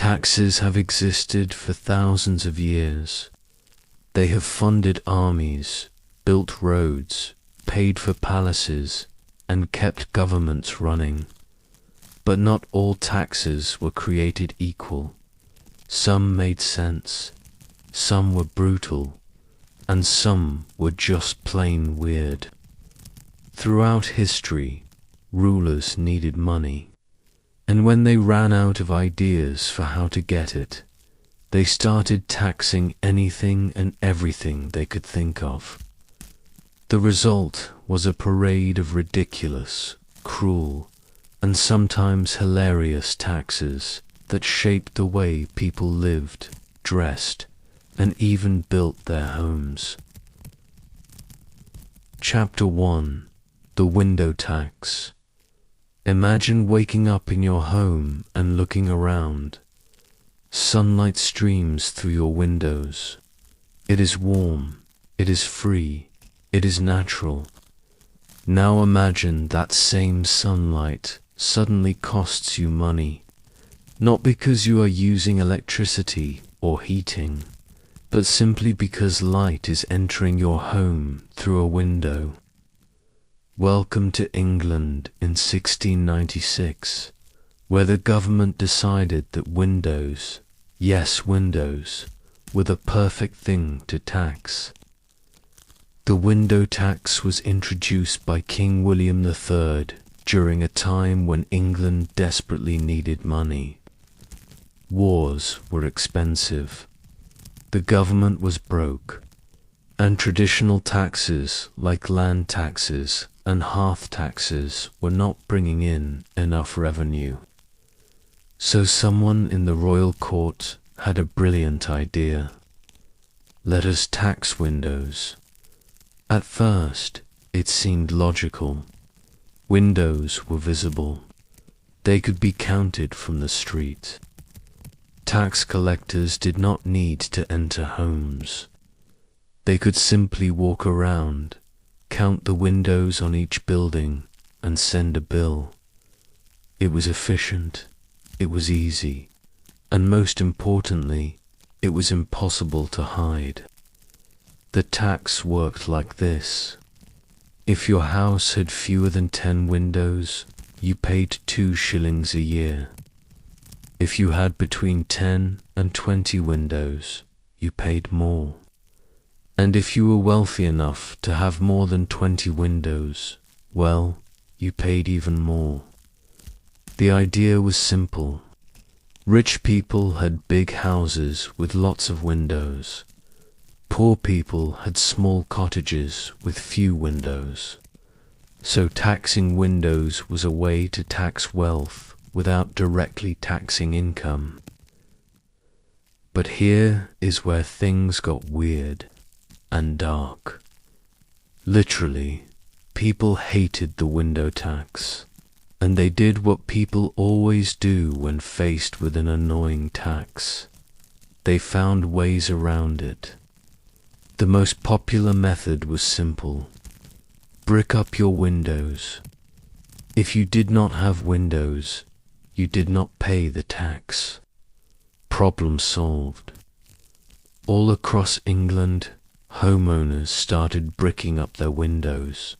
Taxes have existed for thousands of years. They have funded armies, built roads, paid for palaces, and kept governments running. But not all taxes were created equal. Some made sense, some were brutal, and some were just plain weird. Throughout history, rulers needed money, and when they ran out of ideas for how to get it, they started taxing anything and everything they could think of. The result was a parade of ridiculous, cruel, and sometimes hilarious taxes that shaped the way people lived, dressed, and even built their homes. Chapter 1. The Window Tax. Imagine waking up in your home and looking around. Sunlight streams through your windows. It is warm, it is free, it is natural. Now imagine that same sunlight suddenly costs you money, not because you are using electricity or heating, but simply because light is entering your home through a window. Welcome to England in 1696, where the government decided that windows, yes windows, were the perfect thing to tax. The window tax was introduced by King William III during a time when England desperately needed money. Wars were expensive. The government was broke, and traditional taxes like land taxes and hearth taxes were not bringing in enough revenue. So someone in the royal court had a brilliant idea. Let us tax windows. At first, it seemed logical. Windows were visible. They could be counted from the street. Tax collectors did not need to enter homes. They could simply walk around, count the windows on each building, and send a bill. It was efficient, it was easy, and most importantly, it was impossible to hide. The tax worked like this. If your house had fewer than 10 windows, you paid 2 shillings a year. If you had between 10 and 20 windows, you paid more. And if you were wealthy enough to have more than 20 windows, well, you paid even more. The idea was simple. Rich people had big houses with lots of windows. Poor people had small cottages with few windows. So taxing windows was a way to tax wealth without directly taxing income. But here is where things got weird and dark. Literally, people hated the window tax, and they did what people always do when faced with an annoying tax. They found ways around it. The most popular method was simple. Brick up your windows. If you did not have windows, you did not pay the tax. Problem solved. All across England, homeowners started bricking up their windows.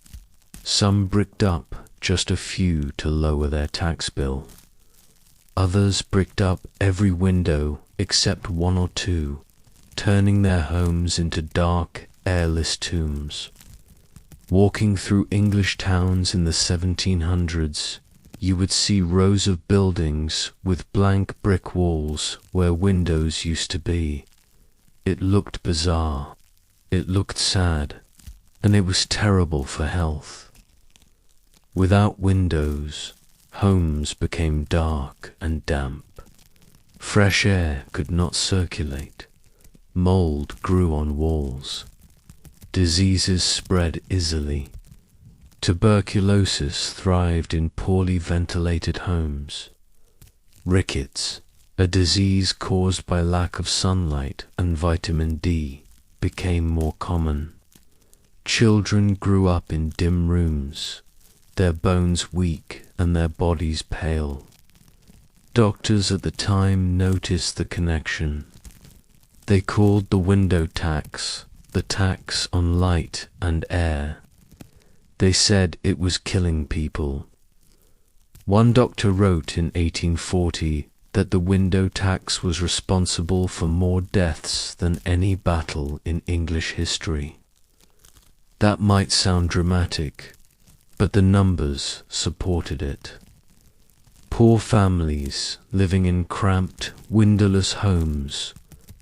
Some bricked up just a few to lower their tax bill. Others bricked up every window except 1 or 2, turning their homes into dark, airless tombs. Walking through English towns in the 1700s, you would see rows of buildings with blank brick walls where windows used to be. It looked bizarre, it looked sad, and it was terrible for health. Without windows, homes became dark and damp. Fresh air could not circulate. Mold grew on walls. Diseases spread easily. Tuberculosis thrived in poorly ventilated homes. Rickets, a disease caused by lack of sunlight and vitamin D, became more common. Children grew up in dim rooms, their bones weak and their bodies pale. Doctors at the time noticed the connection. They called the window tax the tax on light and air. They said it was killing people. One doctor wrote in 1840 that the window tax was responsible for more deaths than any battle in English history. That might sound dramatic, but the numbers supported it. Poor families living in cramped, windowless homes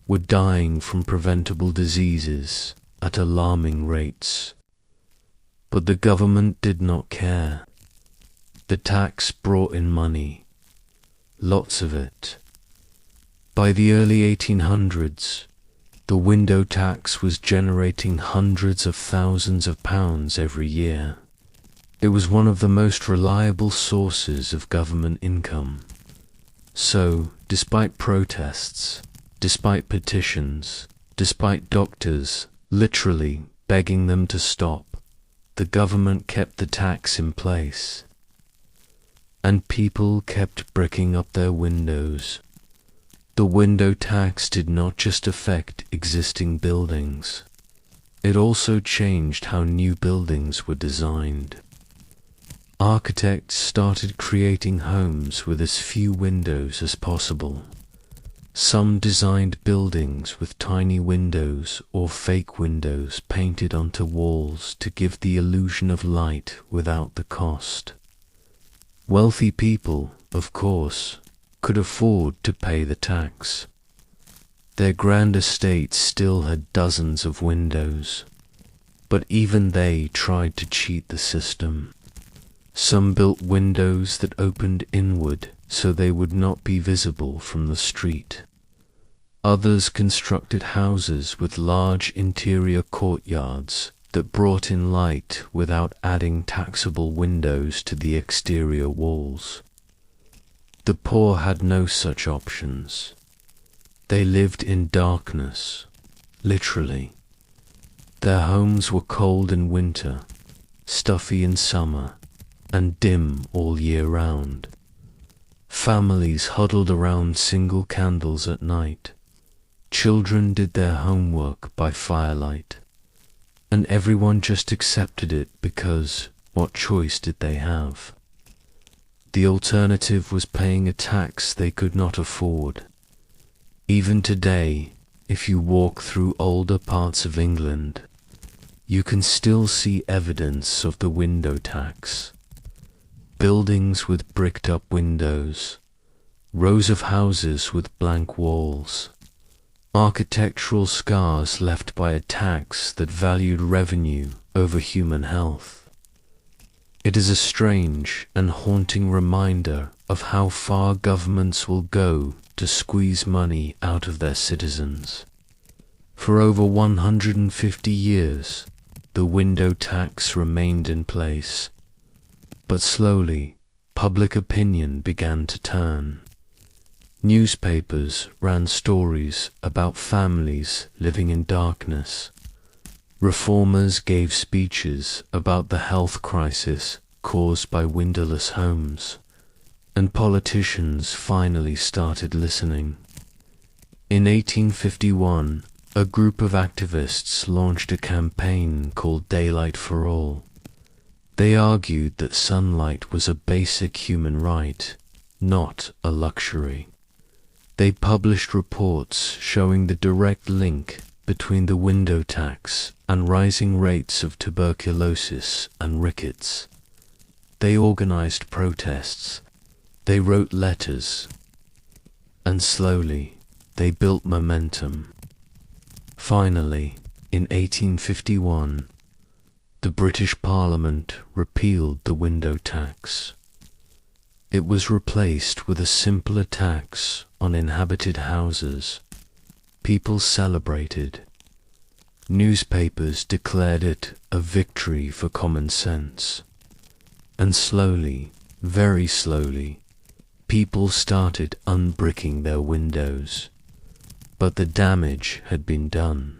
were dying from preventable diseases at alarming rates. But the government did not care. The tax brought in money, lots of it. By the early 1800s, the window tax was generating hundreds of thousands of pounds every year. It was one of the most reliable sources of government income. So, despite protests, despite petitions, despite doctors literally begging them to stop, the government kept the tax in place. And people kept bricking up their windows. The window tax did not just affect existing buildings. It also changed how new buildings were designed. Architects started creating homes with as few windows as possible. Some designed buildings with tiny windows or fake windows painted onto walls to give the illusion of light without the cost. Wealthy people, of course, could afford to pay the tax. Their grand estates still had dozens of windows, but even they tried to cheat the system. Some built windows that opened inward so they would not be visible from the street. Others constructed houses with large interior courtyards that brought in light without adding taxable windows to the exterior walls. The poor had no such options. They lived in darkness, literally. Their homes were cold in winter, stuffy in summer, and dim all year round. Families huddled around single candles at night. Children did their homework by firelight. And everyone just accepted it because what choice did they have? The alternative was paying a tax they could not afford. Even today, if you walk through older parts of England, you can still see evidence of the window tax. Buildings with bricked up windows, rows of houses with blank walls, architectural scars left by a tax that valued revenue over human health. It is a strange and haunting reminder of how far governments will go to squeeze money out of their citizens. For over 150 years, the window tax remained in place, but slowly, public opinion began to turn. Newspapers ran stories about families living in darkness. Reformers gave speeches about the health crisis caused by windowless homes, and politicians finally started listening. In 1851, a group of activists launched a campaign called Daylight for All. They argued that sunlight was a basic human right, not a luxury. They published reports showing the direct link between the window tax and rising rates of tuberculosis and rickets. They organized protests. They wrote letters. And slowly, they built momentum. Finally, in 1851, the British Parliament repealed the window tax. It was replaced with a simpler tax on inhabited houses. People celebrated. Newspapers declared it a victory for common sense. And slowly, very slowly, people started unbricking their windows. But the damage had been done.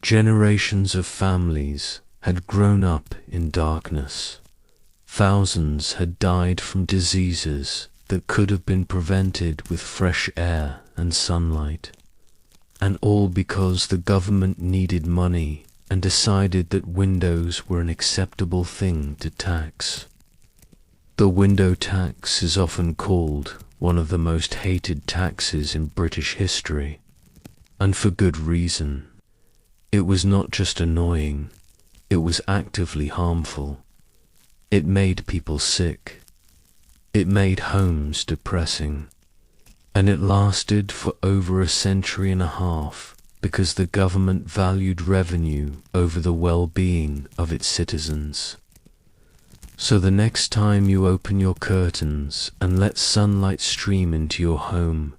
Generations of families had grown up in darkness. Thousands had died from diseases that could have been prevented with fresh air and sunlight. And all because the government needed money and decided that windows were an acceptable thing to tax. The window tax is often called one of the most hated taxes in British history, and for good reason. It was not just annoying, it was actively harmful. It made people sick. It made homes depressing. And it lasted for over a century and a half because the government valued revenue over the well-being of its citizens. So the next time you open your curtains and let sunlight stream into your home,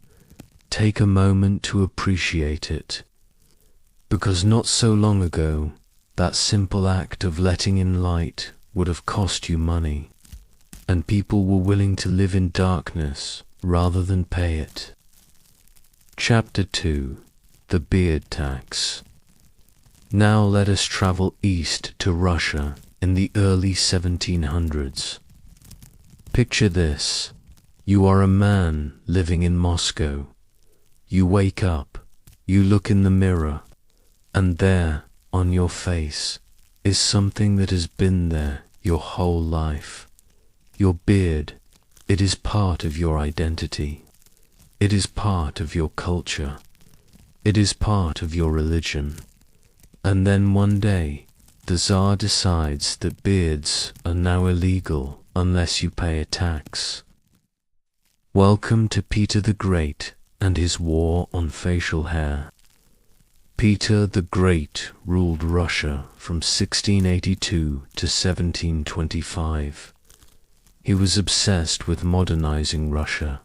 take a moment to appreciate it. Because not so long ago, that simple act of letting in light would have cost you money, and people were willing to live in darkness rather than pay it. Chapter 2. The Beard Tax. Now let us travel east to Russia in the early 1700s. Picture this. You are a man living in Moscow. You wake up, you look in the mirror, and there, on your face, is something that has been there your whole life. Your beard. It is part of your identity. It is part of your culture. It is part of your religion. And then one day, the Tsar decides that beards are now illegal unless you pay a tax. Welcome to Peter the Great and his war on facial hair. Peter the Great ruled Russia from 1682 to 1725. He was obsessed with modernizing Russia.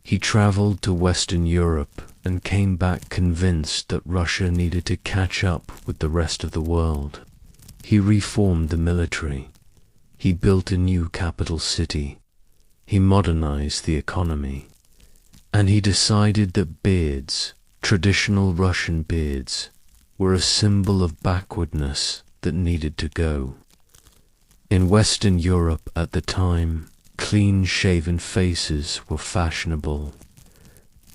He traveled to Western Europe and came back convinced that Russia needed to catch up with the rest of the world. He reformed the military. He built a new capital city. He modernized the economy. And he decided that beards, traditional Russian beards, were a symbol of backwardness that needed to go. In Western Europe at the time, clean-shaven faces were fashionable.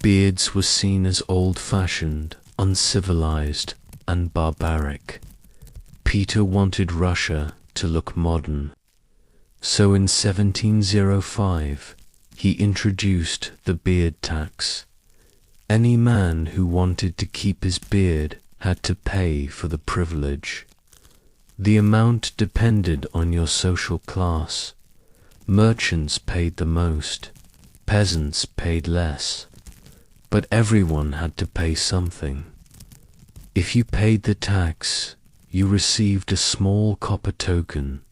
Beards were seen as old-fashioned, uncivilized, and barbaric. Peter wanted Russia to look modern. So in 1705, he introduced the beard tax. Any man who wanted to keep his beard had to pay for the privilege. The amount depended on your social class. Merchants paid the most, peasants paid less, but everyone had to pay something. If you paid the tax, you received a small copper token.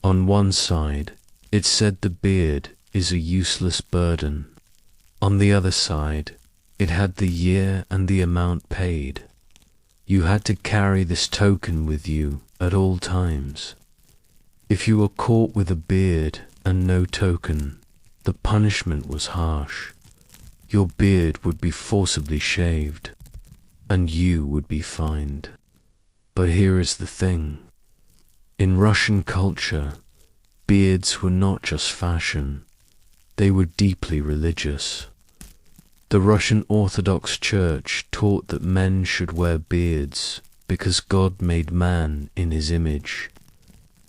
On one side, it said the beard is a useless burden. On the other side, it had the year and the amount paid. You had to carry this token with you at all times. If you were caught with a beard and no token, the punishment was harsh. Your beard would be forcibly shaved, and you would be fined. But here is the thing. In Russian culture, beards were not just fashion, they were deeply religious. The Russian Orthodox Church taught that men should wear beards because God made man in his image,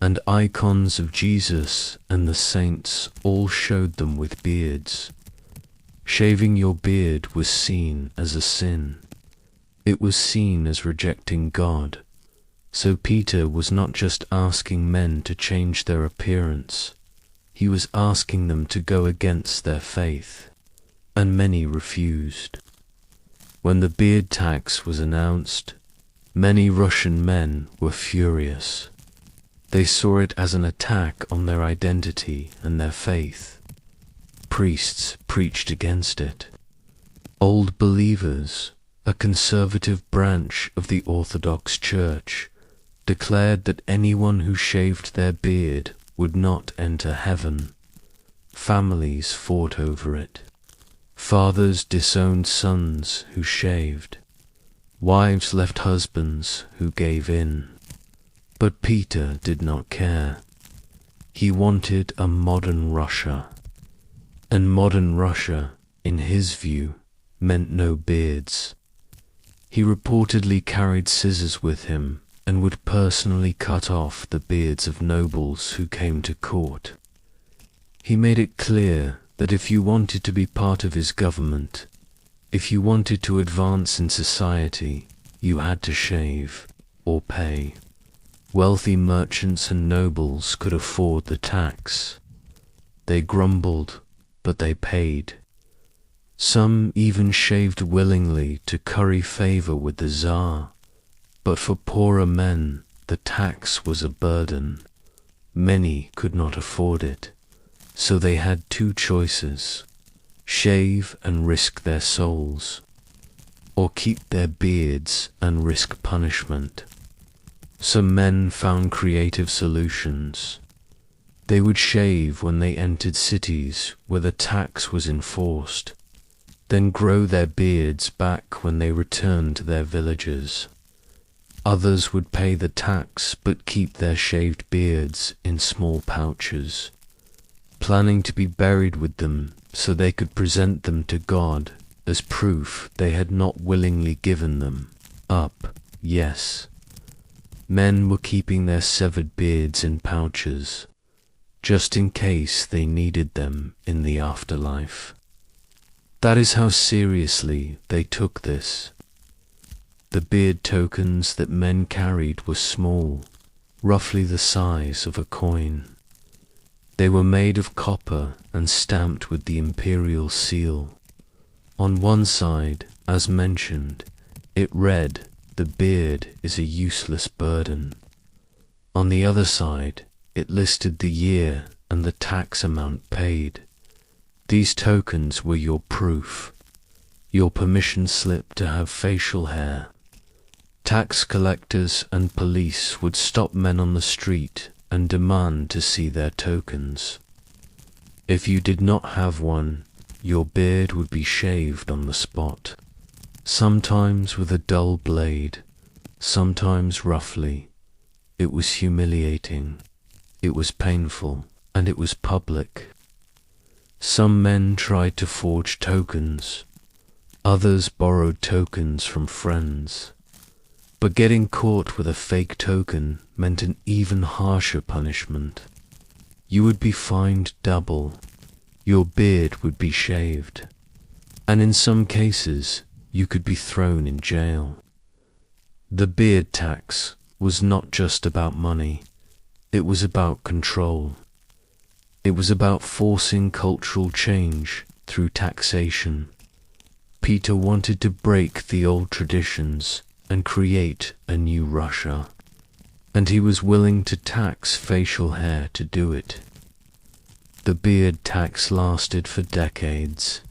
and icons of Jesus and the saints all showed them with beards. Shaving your beard was seen as a sin. It was seen as rejecting God. So Peter was not just asking men to change their appearance, he was asking them to go against their faith. And many refused. When the beard tax was announced, many Russian men were furious. They saw it as an attack on their identity and their faith. Priests preached against it. Old Believers, a conservative branch of the Orthodox Church, declared that anyone who shaved their beard would not enter heaven. Families fought over it. Fathers disowned sons who shaved. Wives left husbands who gave in. But Peter did not care. He wanted a modern Russia. And modern Russia, in his view, meant no beards. He reportedly carried scissors with him and would personally cut off the beards of nobles who came to court. He made it clear that if you wanted to be part of his government, if you wanted to advance in society, you had to shave or pay. Wealthy merchants and nobles could afford the tax. They grumbled, but they paid. Some even shaved willingly to curry favor with the Tsar, but for poorer men the tax was a burden. Many could not afford it, so they had two choices: shave and risk their souls, or keep their beards and risk punishment. Some men found creative solutions. They would shave when they entered cities where the tax was enforced, then grow their beards back when they returned to their villages. Others would pay the tax but keep their shaved beards in small pouches, planning to be buried with them so they could present them to God as proof they had not willingly given them up. Yes, men were keeping their severed beards in pouches, just in case they needed them in the afterlife. That is how seriously they took this. The beard tokens that men carried were small, roughly the size of a coin. They were made of copper and stamped with the imperial seal. On one side, as mentioned, it read, "The beard is a useless burden." On the other side, it listed the year and the tax amount paid. These tokens were your proof, your permission slip to have facial hair. Tax collectors and police would stop men on the street and demand to see their tokens. If you did not have one, your beard would be shaved on the spot, sometimes with a dull blade, sometimes roughly. It was humiliating, it was painful, and it was public. Some men tried to forge tokens, others borrowed tokens from friends. But getting caught with a fake token meant an even harsher punishment. You would be fined double, your beard would be shaved, and in some cases you could be thrown in jail. The beard tax was not just about money, it was about control. It was about forcing cultural change through taxation. Peter wanted to break the old traditions and create a new Russia, and he was willing to tax facial hair to do it. The beard tax lasted for decades.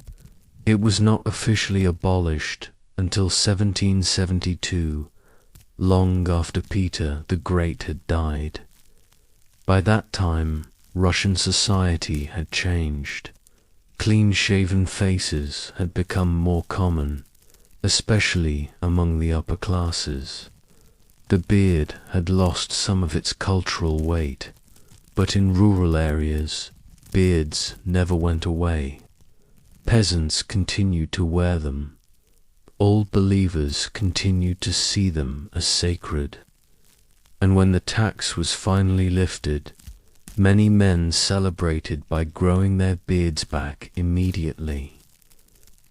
It was not officially abolished until 1772, long after Peter the Great had died. By that time, Russian society had changed. Clean-shaven faces had become more common, especially among the upper classes. The beard had lost some of its cultural weight, but in rural areas, beards never went away. Peasants continued to wear them. Old believers continued to see them as sacred. And when the tax was finally lifted, many men celebrated by growing their beards back immediately.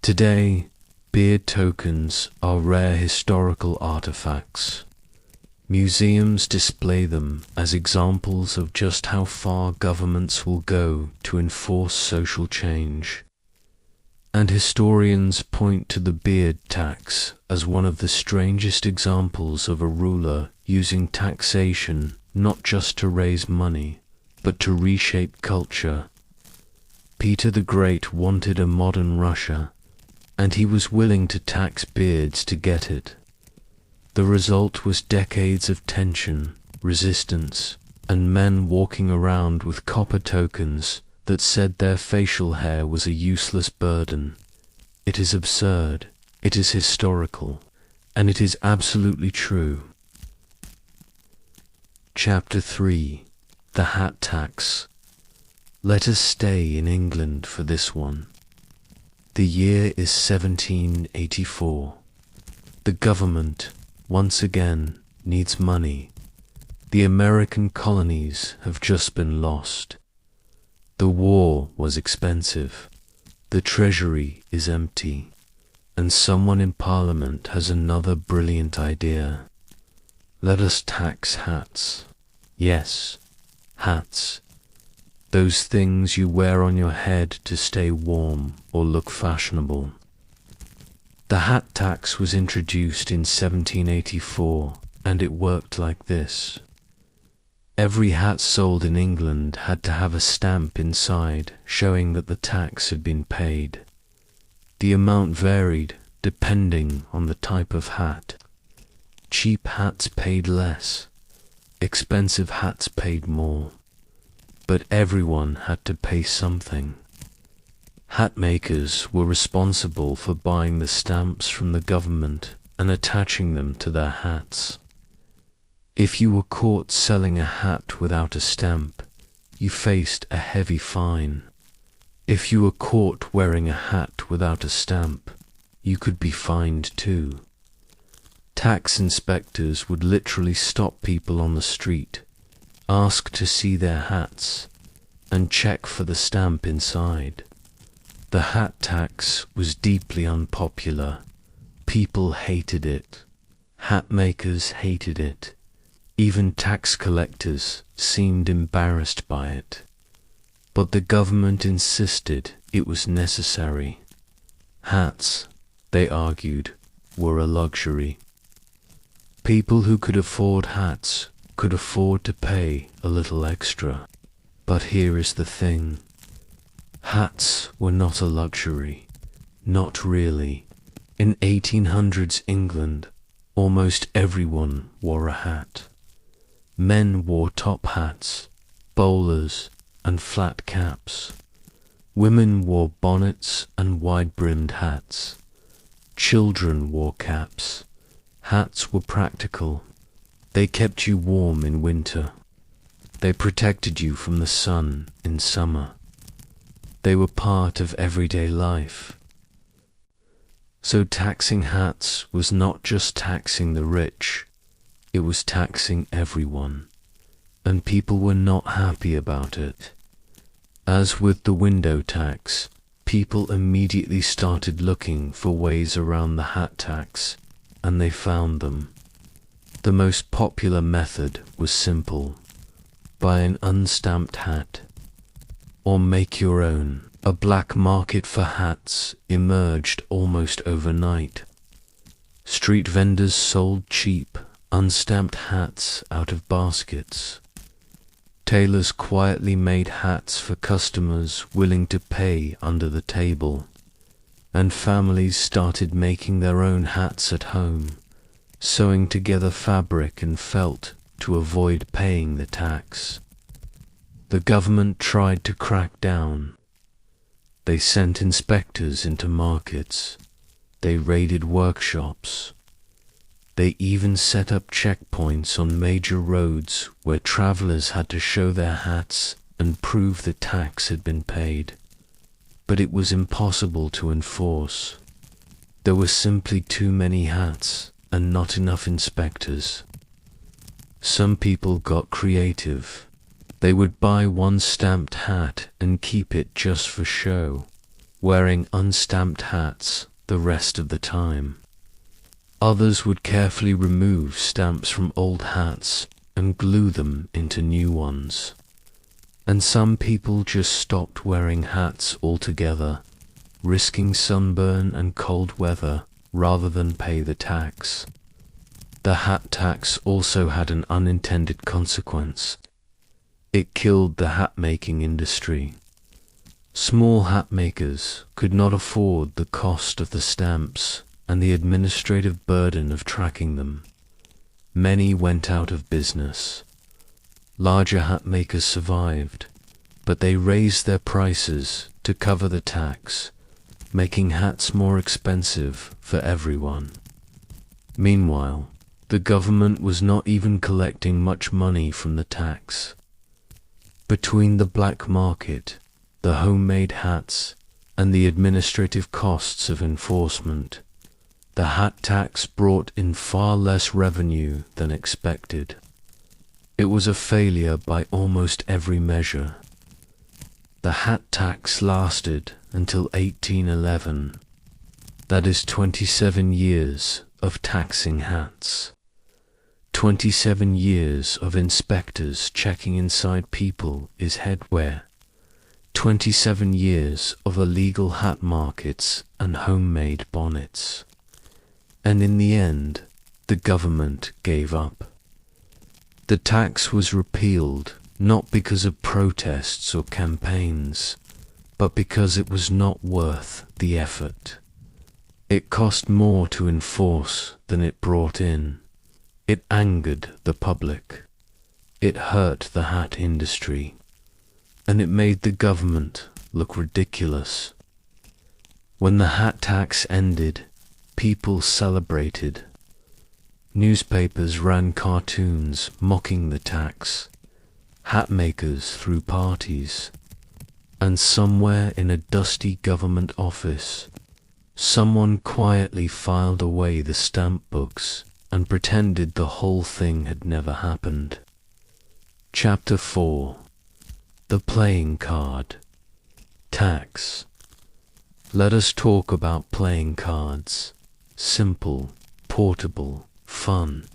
Today, beard tokens are rare historical artifacts. Museums display them as examples of just how far governments will go to enforce social change. And historians point to the beard tax as one of the strangest examples of a ruler using taxation not just to raise money, but to reshape culture. Peter the Great wanted a modern Russia, and he was willing to tax beards to get it. The result was decades of tension, resistance, and men walking around with copper tokens that said their facial hair was a useless burden. It is absurd, it is historical, and it is absolutely true. Chapter 3: The Hat Tax. Let us stay in England for this one. The year is 1784. The government, once again, needs money. The American colonies have just been lost. The war was expensive. The treasury is empty. And someone in Parliament has another brilliant idea. Let us tax hats. Yes, hats. Those things you wear on your head to stay warm or look fashionable. The hat tax was introduced in 1784, and it worked like this. Every hat sold in England had to have a stamp inside showing that the tax had been paid. The amount varied depending on the type of hat. Cheap hats paid less, expensive hats paid more, but everyone had to pay something. Hat makers were responsible for buying the stamps from the government and attaching them to their hats. If you were caught selling a hat without a stamp, you faced a heavy fine. If you were caught wearing a hat without a stamp, you could be fined too. Tax inspectors would literally stop people on the street, ask to see their hats, and check for the stamp inside. The hat tax was deeply unpopular. People hated it. Hat makers hated it. Even tax collectors seemed embarrassed by it. But the government insisted it was necessary. Hats, they argued, were a luxury. People who could afford hats could afford to pay a little extra. But here is the thing. Hats were not a luxury. Not really. In 1800s England, almost everyone wore a hat. Men wore top hats, bowlers, and flat caps. Women wore bonnets and wide-brimmed hats. Children wore caps. Hats were practical. They kept you warm in winter. They protected you from the sun in summer. They were part of everyday life. So taxing hats was not just taxing the rich, it was taxing everyone, and people were not happy about it. As with the window tax, people immediately started looking for ways around the hat tax, and they found them. The most popular method was simple. Buy an unstamped hat, or make your own. A black market for hats emerged almost overnight. Street vendors sold cheap, unstamped hats out of baskets. Tailors quietly made hats for customers willing to pay under the table. And families started making their own hats at home, sewing together fabric and felt to avoid paying the tax. The government tried to crack down. They sent inspectors into markets. They raided workshops. They even set up checkpoints on major roads where travelers had to show their hats and prove the tax had been paid. But it was impossible to enforce. There were simply too many hats and not enough inspectors. Some people got creative. They would buy one stamped hat and keep it just for show, wearing unstamped hats the rest of the time. Others would carefully remove stamps from old hats and glue them into new ones. And some people just stopped wearing hats altogether, risking sunburn and cold weather rather than pay the tax. The hat tax also had an unintended consequence. It killed the hat-making industry. Small hat makers could not afford the cost of the stamps and the administrative burden of tracking them. Many went out of business. Larger hat makers survived, but they raised their prices to cover the tax, making hats more expensive for everyone. Meanwhile, the government was not even collecting much money from the tax. Between the black market, the homemade hats, and the administrative costs of enforcement, the hat tax brought in far less revenue than expected. It was a failure by almost every measure. The hat tax lasted until 1811. That is 27 years of taxing hats. 27 years of inspectors checking inside people is headwear. 27 years of illegal hat markets and homemade bonnets. And in the end, the government gave up. The tax was repealed not because of protests or campaigns, but because it was not worth the effort. It cost more to enforce than it brought in. It angered the public. It hurt the hat industry. And it made the government look ridiculous. When the hat tax ended, people celebrated. Newspapers ran cartoons mocking the tax. Hat makers threw parties. And somewhere in a dusty government office, someone quietly filed away the stamp books and pretended the whole thing had never happened. Chapter 4. The Playing Card. Tax. Let us talk about playing cards. Simple, portable, fun.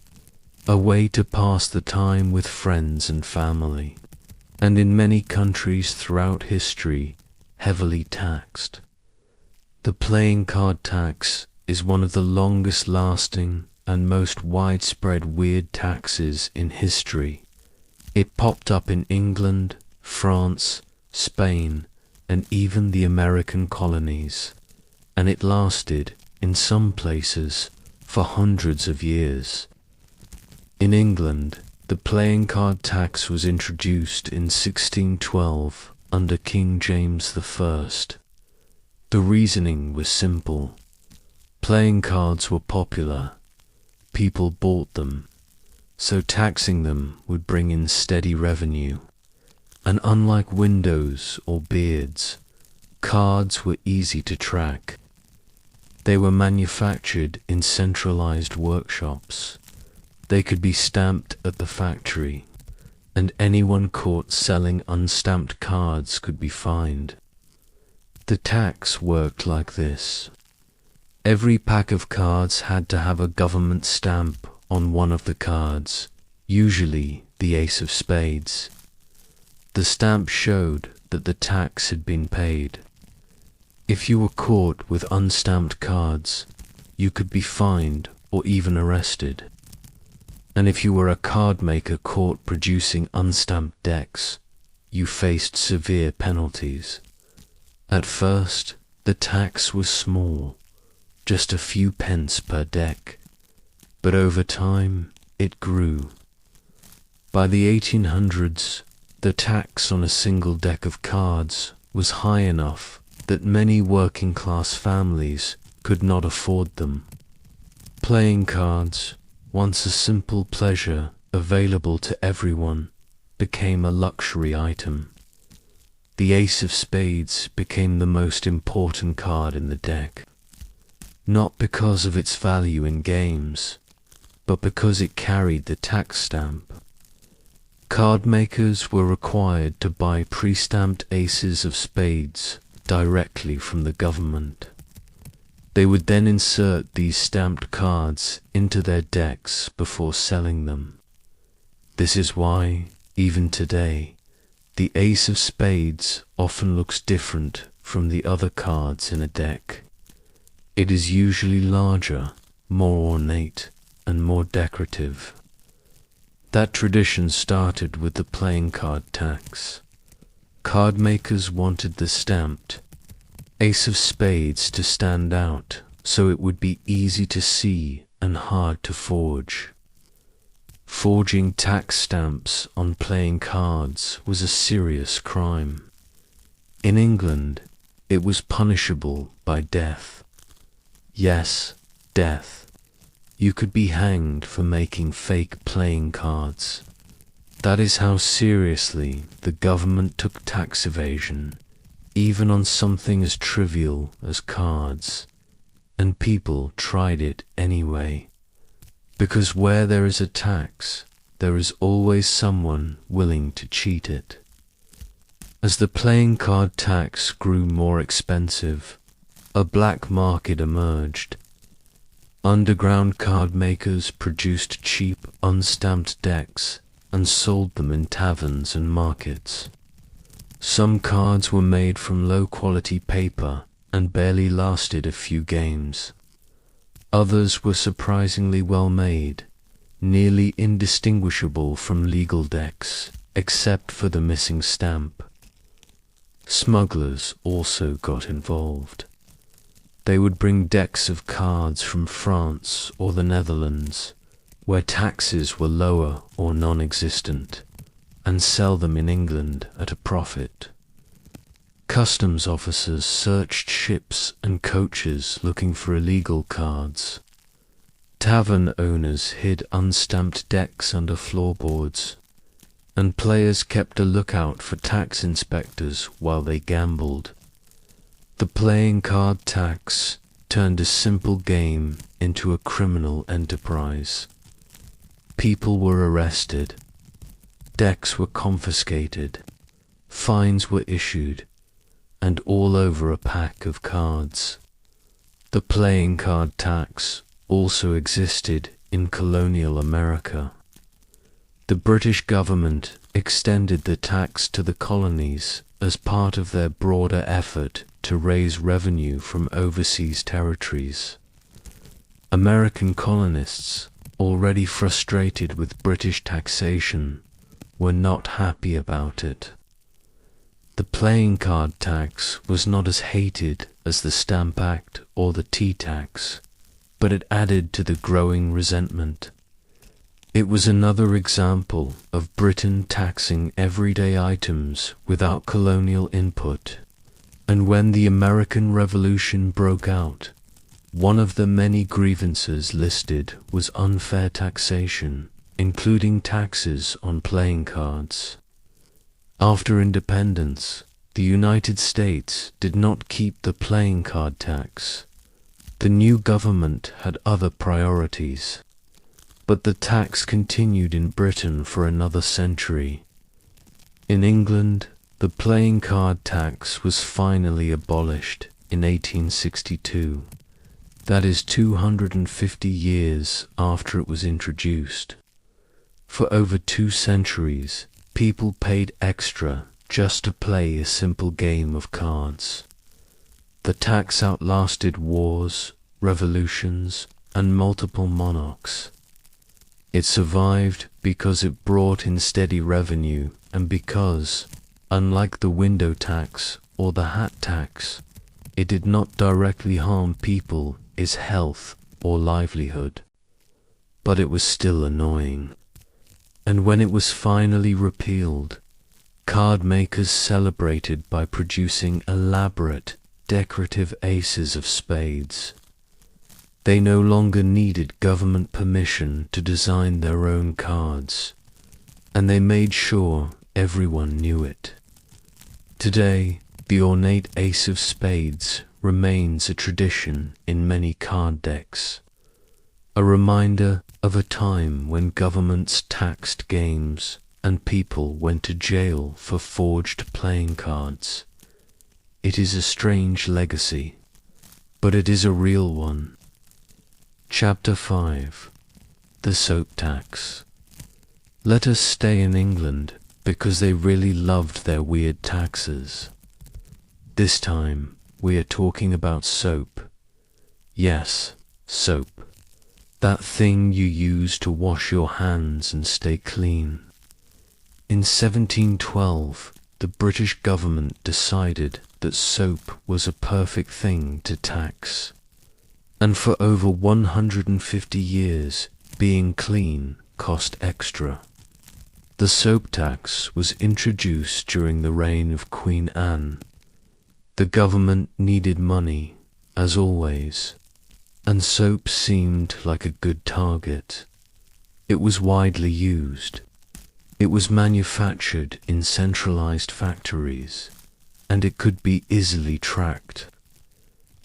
A way to pass the time with friends and family. And in many countries throughout history, heavily taxed. The playing card tax is one of the longest lasting and most widespread weird taxes in history. It popped up in England, France, Spain, and even the American colonies, and it lasted, in some places, for hundreds of years. In England, the playing card tax was introduced in 1612 under King James I. The reasoning was simple. Playing cards were popular. People bought them, so taxing them would bring in steady revenue. And unlike windows or beards, cards were easy to track. They were manufactured in centralized workshops. They could be stamped at the factory, and anyone caught selling unstamped cards could be fined. The tax worked like this. Every pack of cards had to have a government stamp on one of the cards, usually the ace of spades. The stamp showed that the tax had been paid. If you were caught with unstamped cards, you could be fined or even arrested. And if you were a card maker caught producing unstamped decks, you faced severe penalties. At first, the tax was small, just a few pence per deck, but over time it grew. By the 1800s, the tax on a single deck of cards was high enough that many working-class families could not afford them. Playing cards, once a simple pleasure available to everyone, became a luxury item. The ace of spades became the most important card in the deck, not because of its value in games, but because it carried the tax stamp. Card makers were required to buy pre-stamped aces of spades directly from the government. They would then insert these stamped cards into their decks before selling them. This is why, even today, the ace of spades often looks different from the other cards in a deck. It is usually larger, more ornate, and more decorative. That tradition started with the playing card tax. Card makers wanted the stamped ace of spades to stand out so it would be easy to see and hard to forge. Forging tax stamps on playing cards was a serious crime. In England, it was punishable by death. Yes, death. You could be hanged for making fake playing cards. That is how seriously the government took tax evasion, even on something as trivial as cards. And people tried it anyway. Because where there is a tax, there is always someone willing to cheat it. As the playing card tax grew more expensive, a black market emerged. Underground card makers produced cheap, unstamped decks and sold them in taverns and markets. Some cards were made from low-quality paper and barely lasted a few games. Others were surprisingly well made, nearly indistinguishable from legal decks, except for the missing stamp. Smugglers also got involved. They would bring decks of cards from France or the Netherlands, where taxes were lower or non-existent, and sell them in England at a profit. Customs officers searched ships and coaches looking for illegal cards. Tavern owners hid unstamped decks under floorboards, and players kept a lookout for tax inspectors while they gambled. The playing card tax turned a simple game into a criminal enterprise. People were arrested, decks were confiscated, fines were issued, and all over a pack of cards. The playing card tax also existed in colonial America. The British government extended the tax to the colonies as part of their broader effort to raise revenue from overseas territories. American colonists, already frustrated with British taxation, were not happy about it. The playing card tax was not as hated as the Stamp Act or the tea tax, but it added to the growing resentment. It was another example of Britain taxing everyday items without colonial input. And when the American Revolution broke out, one of the many grievances listed was unfair taxation, including taxes on playing cards. After independence, the United States did not keep the playing card tax. The new government had other priorities. But the tax continued in Britain for another century. In England, the playing card tax was finally abolished in 1862. That is 250 years after it was introduced. For over 2 centuries, people paid extra just to play a simple game of cards. The tax outlasted wars, revolutions, and multiple monarchs. It survived because it brought in steady revenue and because, unlike the window tax or the hat tax, it did not directly harm people's health or livelihood. But it was still annoying. And when it was finally repealed, card makers celebrated by producing elaborate, decorative aces of spades. They no longer needed government permission to design their own cards, and they made sure everyone knew it. Today, the ornate ace of spades remains a tradition in many card decks, a reminder of a time when governments taxed games and people went to jail for forged playing cards. It is a strange legacy, but it is a real one. Chapter 5. The Soap Tax. Let us stay in England because they really loved their weird taxes. This time, we are talking about soap. Yes, soap. That thing you use to wash your hands and stay clean. In 1712, the British government decided that soap was a perfect thing to tax. And for over 150 years, being clean cost extra. The soap tax was introduced during the reign of Queen Anne. The government needed money, as always, and soap seemed like a good target. It was widely used. It was manufactured in centralized factories, and it could be easily tracked.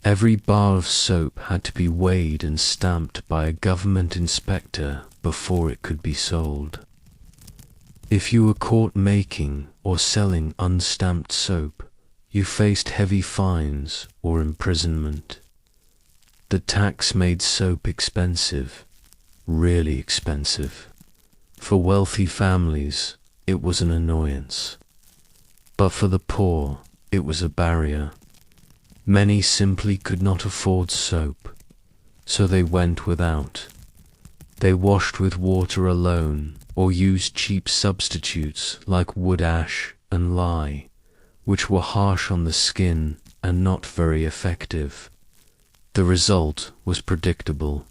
Every bar of soap had to be weighed and stamped by a government inspector before it could be sold. If you were caught making or selling unstamped soap, you faced heavy fines or imprisonment. The tax made soap expensive, really expensive. For wealthy families, it was an annoyance. But for the poor, it was a barrier. Many simply could not afford soap, so they went without. They washed with water alone or used cheap substitutes like wood ash and lye, which were harsh on the skin and not very effective. The result was predictable: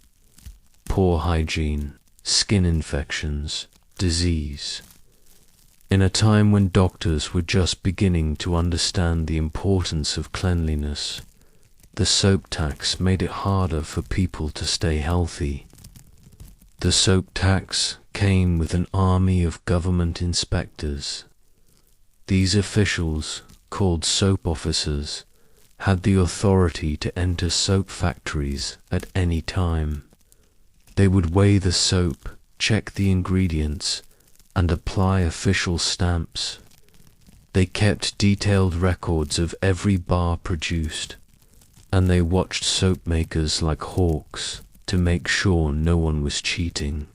poor hygiene, skin infections, disease. In a time when doctors were just beginning to understand the importance of cleanliness, the soap tax made it harder for people to stay healthy. The soap tax came with an army of government inspectors. These officials, called soap officers, had the authority to enter soap factories at any time. They would weigh the soap, check the ingredients, and apply official stamps. They kept detailed records of every bar produced, and they watched soap makers like hawks to make sure no one was cheating.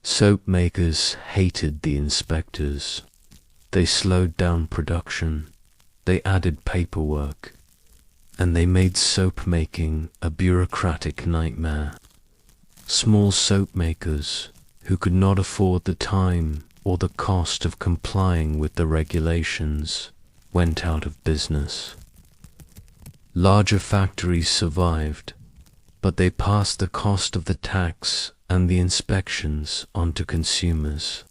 Soap makers hated the inspectors. They slowed down production, they added paperwork, and they made soap making a bureaucratic nightmare. Small soap makers, who could not afford the time or the cost of complying with the regulations, went out of business. Larger factories survived, but they passed the cost of the tax and the inspections on to consumers.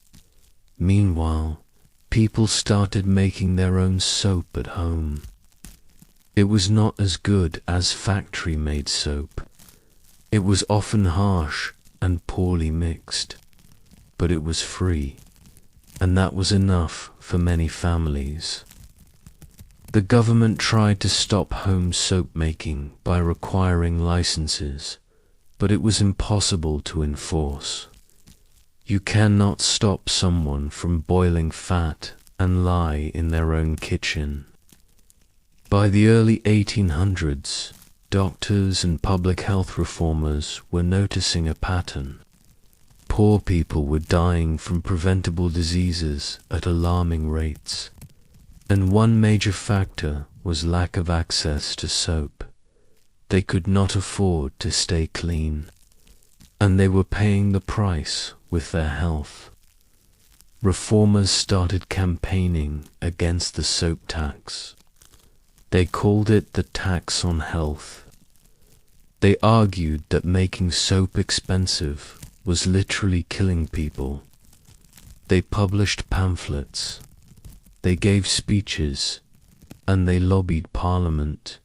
Meanwhile, people started making their own soap at home. It was not as good as factory-made soap. It was often harsh and poorly mixed, but it was free, and that was enough for many families. The government tried to stop home soap making by requiring licenses, but it was impossible to enforce. You cannot stop someone from boiling fat and lye in their own kitchen. By the early 1800s, doctors and public health reformers were noticing a pattern. Poor people were dying from preventable diseases at alarming rates, and one major factor was lack of access to soap. They could not afford to stay clean, and they were paying the price with their health. Reformers started campaigning against the soap tax. They called it the tax on health. They argued that making soap expensive was literally killing people. They published pamphlets, they gave speeches, and they lobbied Parliament.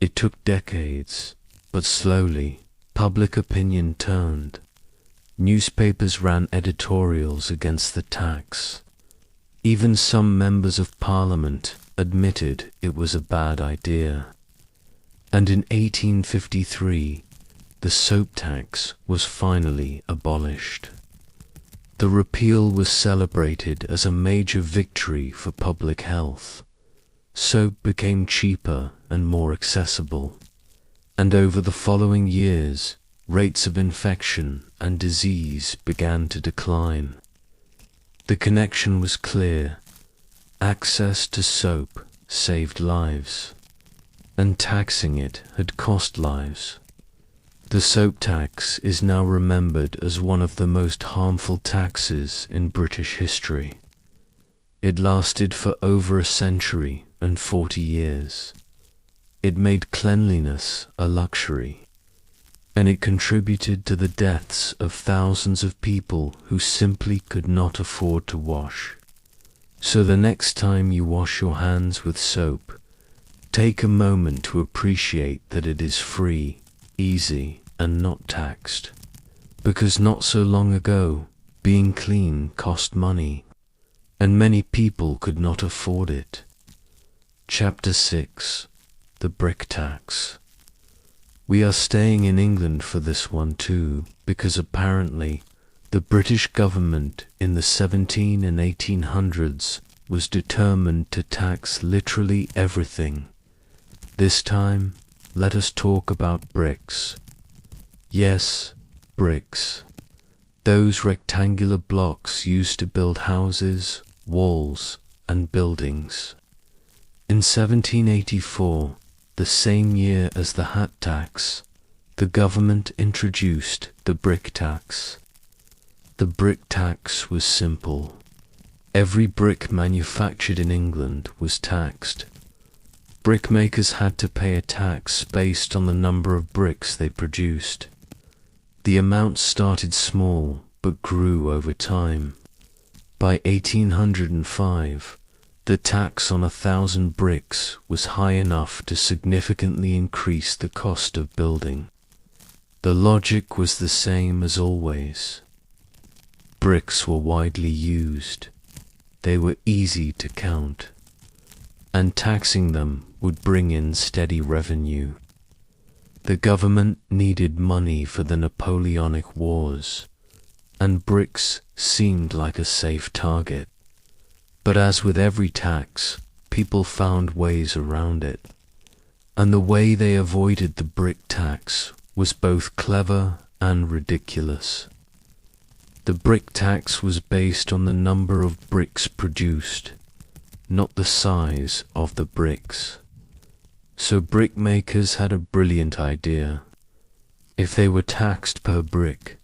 It took decades, but slowly, public opinion turned. Newspapers ran editorials against the tax. Even some members of Parliament admitted it was a bad idea. And in 1853, the soap tax was finally abolished. The repeal was celebrated as a major victory for public health. Soap became cheaper and more accessible, and over the following years, rates of infection and disease began to decline. The connection was clear. Access to soap saved lives, and taxing it had cost lives. The soap tax is now remembered as one of the most harmful taxes in British history. It lasted for over a century and 40 years. It made cleanliness a luxury, and it contributed to the deaths of thousands of people who simply could not afford to wash. So the next time you wash your hands with soap, take a moment to appreciate that it is free, easy, and not taxed. Because not so long ago, being clean cost money, and many people could not afford it. Chapter 6. The Brick Tax. We are staying in England for this one too, because apparently the British government in the 1700s and 1800s was determined to tax literally everything. This time, let us talk about bricks. Yes, bricks. Those rectangular blocks used to build houses, walls, and buildings. In 1784, the same year as the hat tax, the government introduced the brick tax. The brick tax was simple. Every brick manufactured in England was taxed. Brickmakers had to pay a tax based on the number of bricks they produced. The amount started small but grew over time. By 1805, the tax on 1,000 bricks was high enough to significantly increase the cost of building. The logic was the same as always. Bricks were widely used. They were easy to count, and taxing them would bring in steady revenue. The government needed money for the Napoleonic Wars, and bricks seemed like a safe target. But as with every tax, people found ways around it, and the way they avoided the brick tax was both clever and ridiculous. The brick tax was based on the number of bricks produced, not the size of the bricks. So brickmakers had a brilliant idea. If they were taxed per brick,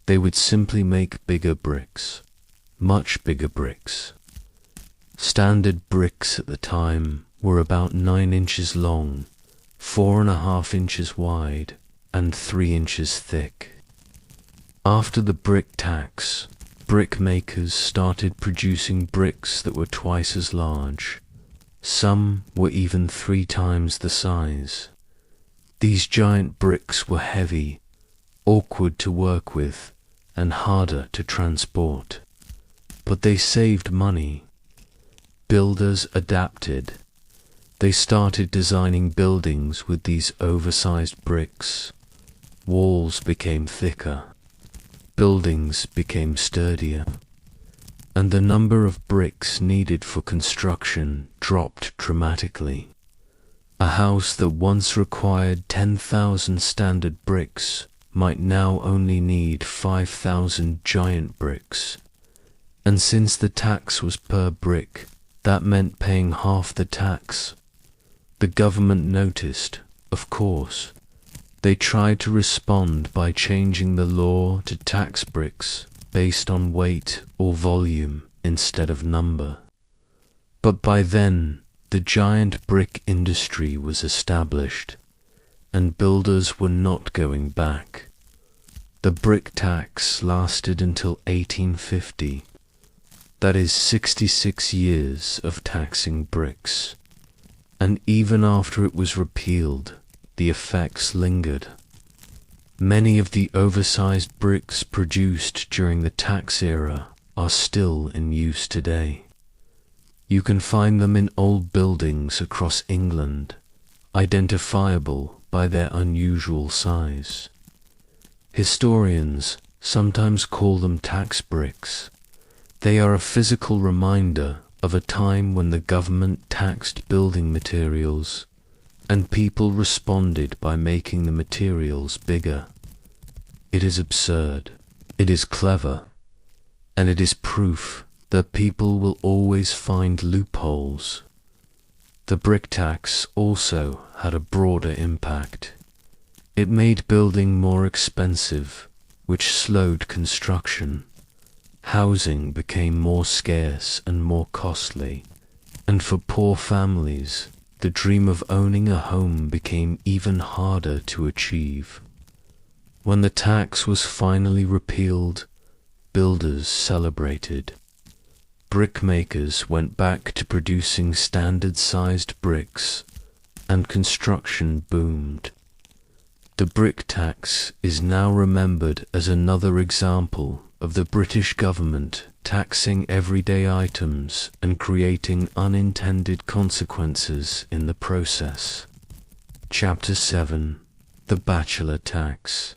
they would simply make bigger bricks, much bigger bricks. Standard bricks at the time were about 9 inches long, 4.5 inches wide, and 3 inches thick. After the brick tax, brickmakers started producing bricks that were twice as large. Some were even 3 times the size. These giant bricks were heavy, awkward to work with, and harder to transport. But they saved money. Builders adapted. They started designing buildings with these oversized bricks. Walls became thicker. Buildings became sturdier, and the number of bricks needed for construction dropped dramatically. A house that once required 10,000 standard bricks might now only need 5,000 giant bricks. And since the tax was per brick, that meant paying half the tax. The government noticed, of course. They tried to respond by changing the law to tax bricks based on weight or volume instead of number. But by then, the giant brick industry was established, and builders were not going back. The brick tax lasted until 1850. That is 66 years of taxing bricks. And even after it was repealed, the effects lingered. Many of the oversized bricks produced during the tax era are still in use today. You can find them in old buildings across England, identifiable by their unusual size. Historians sometimes call them tax bricks. They are a physical reminder of a time when the government taxed building materials, and people responded by making the materials bigger. It is absurd, it is clever, and it is proof that people will always find loopholes. The brick tax also had a broader impact. It made building more expensive, which slowed construction. Housing became more scarce and more costly, and for poor families, the dream of owning a home became even harder to achieve. When the tax was finally repealed, builders celebrated. Brickmakers went back to producing standard-sized bricks, and construction boomed. The brick tax is now remembered as another example of the British government taxing everyday items and creating unintended consequences in the process. Chapter 7. The Bachelor Tax.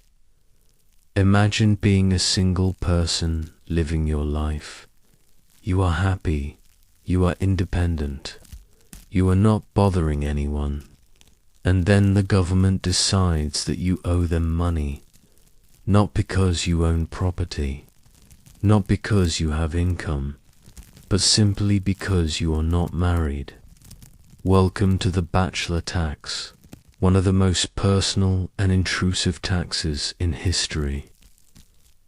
Imagine being a single person living your life. You are happy, you are independent, you are not bothering anyone, and then the government decides that you owe them money, not because you own property, not because you have income, but simply because you are not married. Welcome to the Bachelor Tax, one of the most personal and intrusive taxes in history.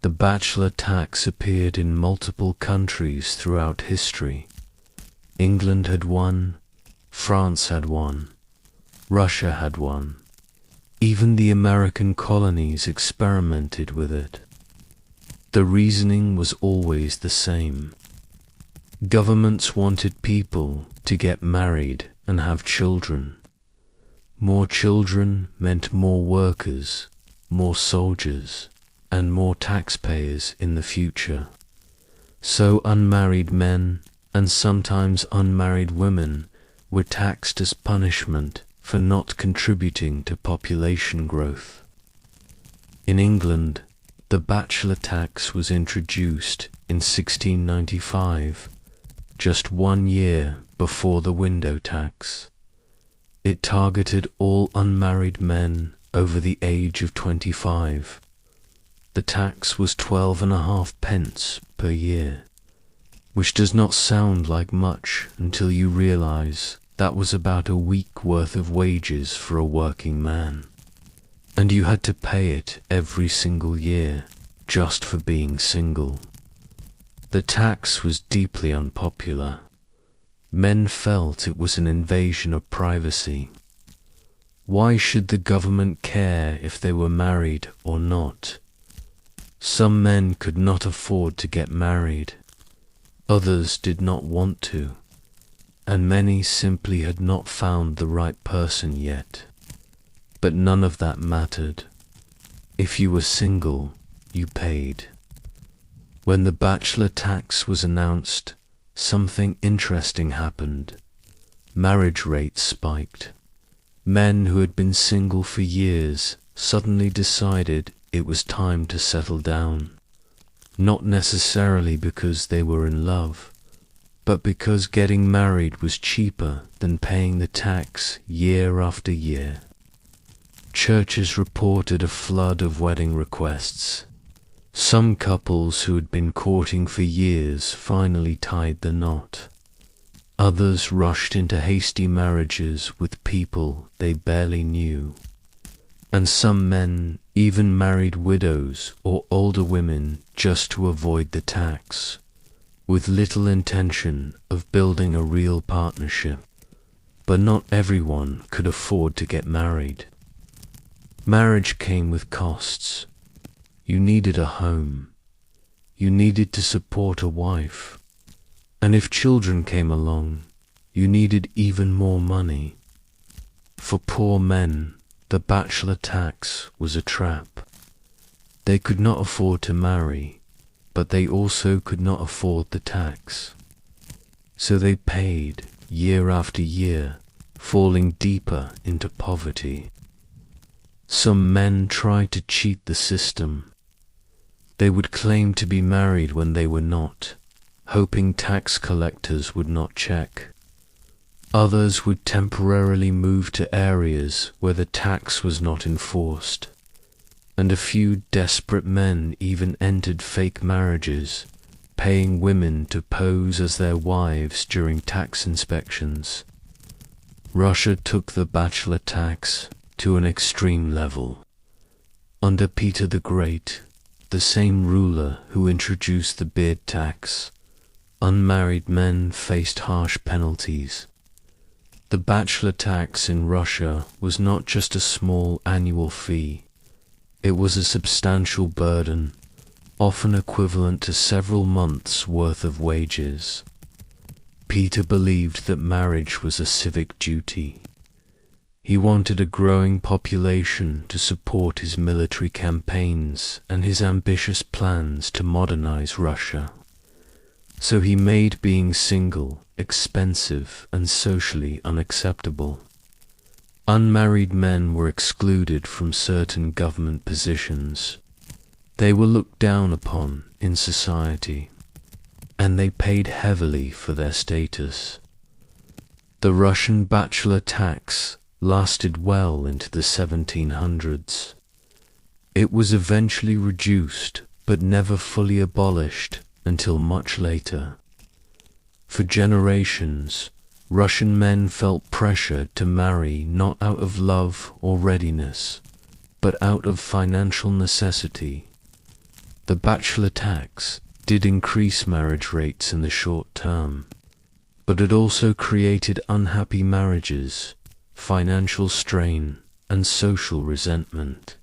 The Bachelor Tax appeared in multiple countries throughout history. England had one, France had one, Russia had one. Even the American colonies experimented with it. The reasoning was always the same. Governments wanted people to get married and have children. More children meant more workers, more soldiers, and more taxpayers in the future. So unmarried men, and sometimes unmarried women, were taxed as punishment for not contributing to population growth. In England, the Bachelor Tax was introduced in 1695, just 1 year before the Window Tax. It targeted all unmarried men over the age of 25. The tax was 12.5 pence per year, which does not sound like much until you realize that was about a week worth of wages for a working man. And you had to pay it every single year, just for being single. The tax was deeply unpopular. Men felt it was an invasion of privacy. Why should the government care if they were married or not? Some men could not afford to get married. Others did not want to, and many simply had not found the right person yet. But none of that mattered. If you were single, you paid. When the Bachelor Tax was announced, something interesting happened. Marriage rates spiked. Men who had been single for years suddenly decided it was time to settle down. Not necessarily because they were in love, but because getting married was cheaper than paying the tax year after year. Churches reported a flood of wedding requests. Some couples who had been courting for years finally tied the knot. Others rushed into hasty marriages with people they barely knew. And some men even married widows or older women just to avoid the tax, with little intention of building a real partnership. But not everyone could afford to get married. Marriage came with costs. You needed a home. You needed to support a wife. And if children came along, you needed even more money. For poor men, the Bachelor Tax was a trap. They could not afford to marry, but they also could not afford the tax. So they paid year after year, falling deeper into poverty. Some men tried to cheat the system. They would claim to be married when they were not, hoping tax collectors would not check. Others would temporarily move to areas where the tax was not enforced, and a few desperate men even entered fake marriages, paying women to pose as their wives during tax inspections. Russia took the Bachelor Tax to an extreme level. Under Peter the Great, the same ruler who introduced the beard tax, unmarried men faced harsh penalties. The Bachelor Tax in Russia was not just a small annual fee. It was a substantial burden, often equivalent to several months' worth of wages. Peter believed that marriage was a civic duty. He wanted a growing population to support his military campaigns and his ambitious plans to modernize Russia. So he made being single expensive and socially unacceptable. Unmarried men were excluded from certain government positions. They were looked down upon in society, and they paid heavily for their status. The Russian Bachelor Tax lasted well into the 1700s. It was eventually reduced, but never fully abolished until much later. For generations, Russian men felt pressure to marry not out of love or readiness, but out of financial necessity. The Bachelor Tax did increase marriage rates in the short term, but it also created unhappy marriages, financial strain, and social resentment.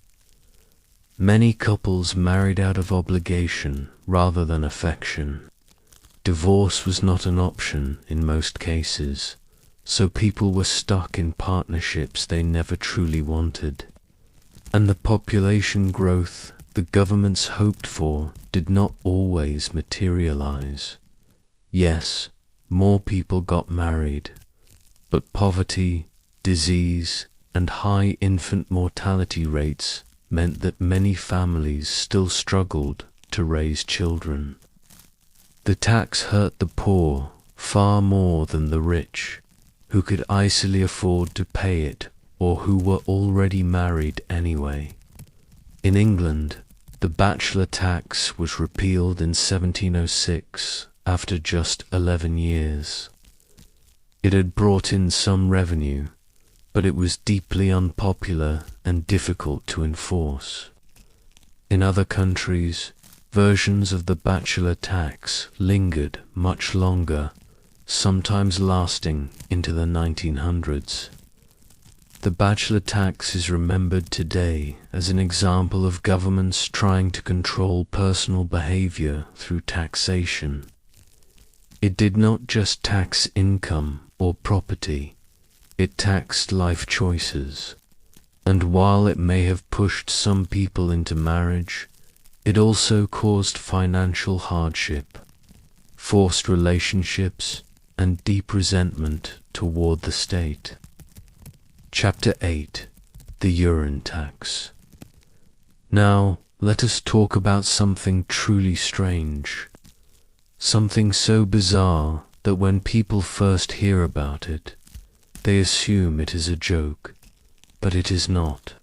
Many couples married out of obligation rather than affection. Divorce was not an option in most cases, so people were stuck in partnerships they never truly wanted. And the population growth the governments hoped for did not always materialize. Yes, more people got married, but poverty, disease, and high infant mortality rates meant that many families still struggled to raise children. The tax hurt the poor far more than the rich, who could easily afford to pay it or who were already married anyway. In England, the Bachelor Tax was repealed in 1706 after just 11 years. It had brought in some revenue, but it was deeply unpopular and difficult to enforce. In other countries, versions of the Bachelor Tax lingered much longer, sometimes lasting into the 1900s. The Bachelor Tax is remembered today as an example of governments trying to control personal behavior through taxation. It did not just tax income or property, it taxed life choices. And while it may have pushed some people into marriage, it also caused financial hardship, forced relationships, and deep resentment toward the state. Chapter 8. The Urine Tax. Now, let us talk about something truly strange. Something so bizarre that when people first hear about it, they assume it is a joke, but it is not.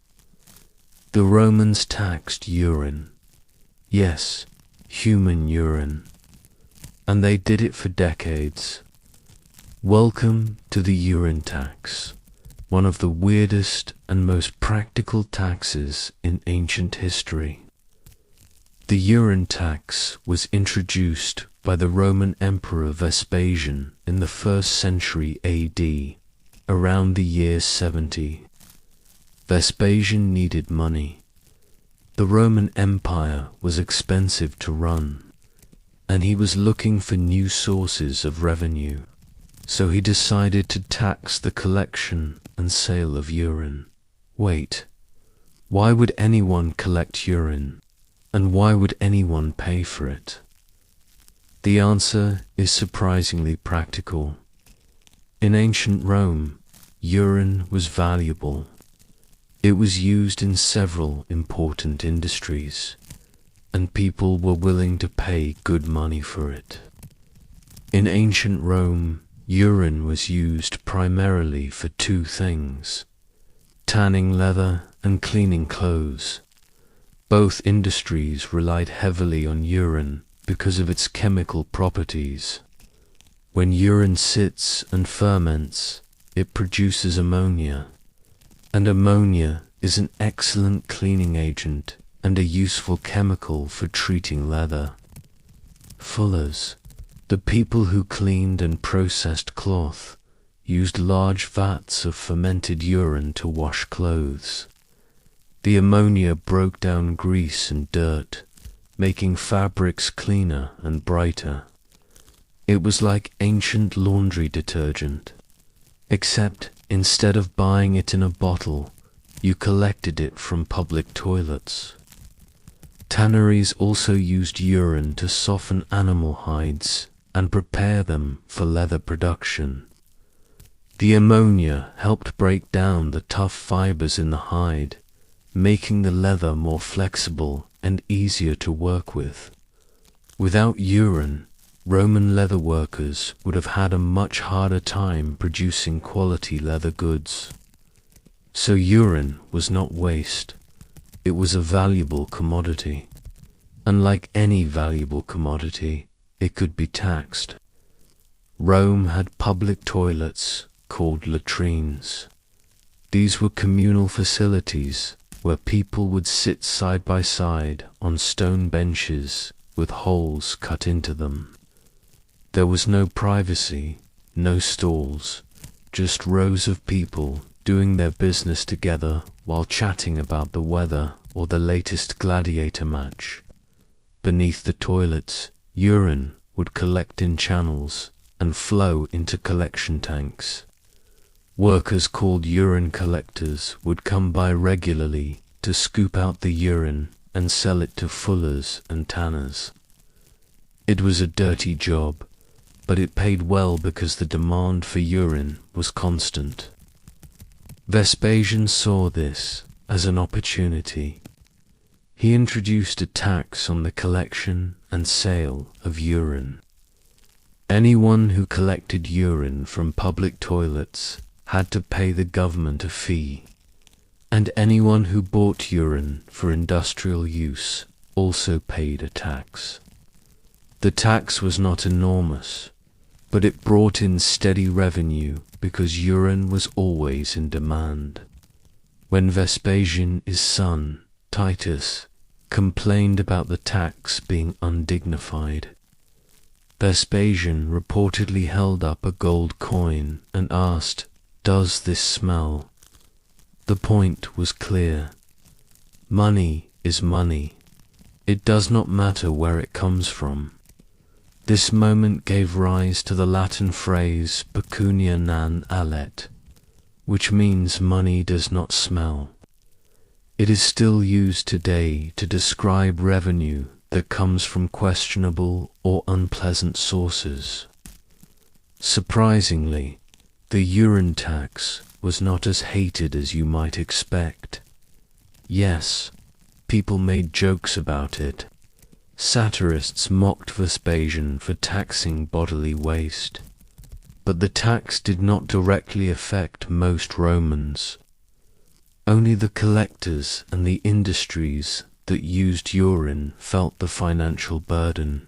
The Romans taxed urine. Yes, human urine. And they did it for decades. Welcome to the urine tax, one of the weirdest and most practical taxes in ancient history. The urine tax was introduced by the Roman Emperor Vespasian in the 1st century AD, around the year 70. Vespasian needed money. The Roman Empire was expensive to run, and he was looking for new sources of revenue, so he decided to tax the collection and sale of urine. Wait, why would anyone collect urine, and why would anyone pay for it? The answer is surprisingly practical. In ancient Rome, urine was valuable. It was used in several important industries, and people were willing to pay good money for it. In ancient Rome, urine was used primarily for two things: tanning leather and cleaning clothes. Both industries relied heavily on urine because of its chemical properties. When urine sits and ferments, it produces ammonia, and ammonia is an excellent cleaning agent and a useful chemical for treating leather. Fullers, the people who cleaned and processed cloth, used large vats of fermented urine to wash clothes. The ammonia broke down grease and dirt, making fabrics cleaner and brighter. It was like ancient laundry detergent, except Instead of buying it in a bottle, you collected it from public toilets. Tanneries also used urine to soften animal hides and prepare them for leather production. The ammonia helped break down the tough fibers in the hide, making the leather more flexible and easier to work with. Without urine, Roman leather workers would have had a much harder time producing quality leather goods. So urine was not waste, it was a valuable commodity. And like any valuable commodity, it could be taxed. Rome had public toilets called latrines. These were communal facilities where people would sit side by side on stone benches with holes cut into them. There was no privacy, no stalls, just rows of people doing their business together while chatting about the weather or the latest gladiator match. Beneath the toilets, urine would collect in channels and flow into collection tanks. Workers called urine collectors would come by regularly to scoop out the urine and sell it to fullers and tanners. It was a dirty job, but it paid well because the demand for urine was constant. Vespasian saw this as an opportunity. He introduced a tax on the collection and sale of urine. Anyone who collected urine from public toilets had to pay the government a fee, and anyone who bought urine for industrial use also paid a tax. The tax was not enormous, but it brought in steady revenue because urine was always in demand. When Vespasian's son, Titus, complained about the tax being undignified, Vespasian reportedly held up a gold coin and asked, "Does this smell?" The point was clear. Money is money. It does not matter where it comes from. This moment gave rise to the Latin phrase pecunia non allet, which means money does not smell. It is still used today to describe revenue that comes from questionable or unpleasant sources. Surprisingly, the urine tax was not as hated as you might expect. Yes, people made jokes about it. Satirists mocked Vespasian for taxing bodily waste. But the tax did not directly affect most Romans. Only the collectors and the industries that used urine felt the financial burden.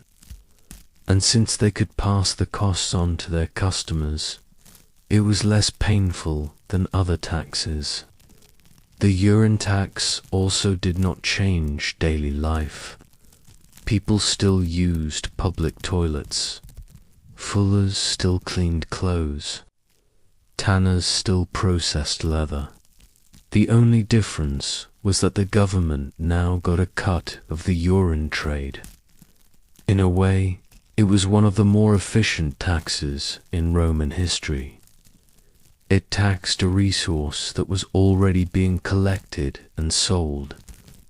And since they could pass the costs on to their customers, it was less painful than other taxes. The urine tax also did not change daily life. People still used public toilets. Fullers still cleaned clothes. Tanners still processed leather. The only difference was that the government now got a cut of the urine trade. In a way, it was one of the more efficient taxes in Roman history. It taxed a resource that was already being collected and sold,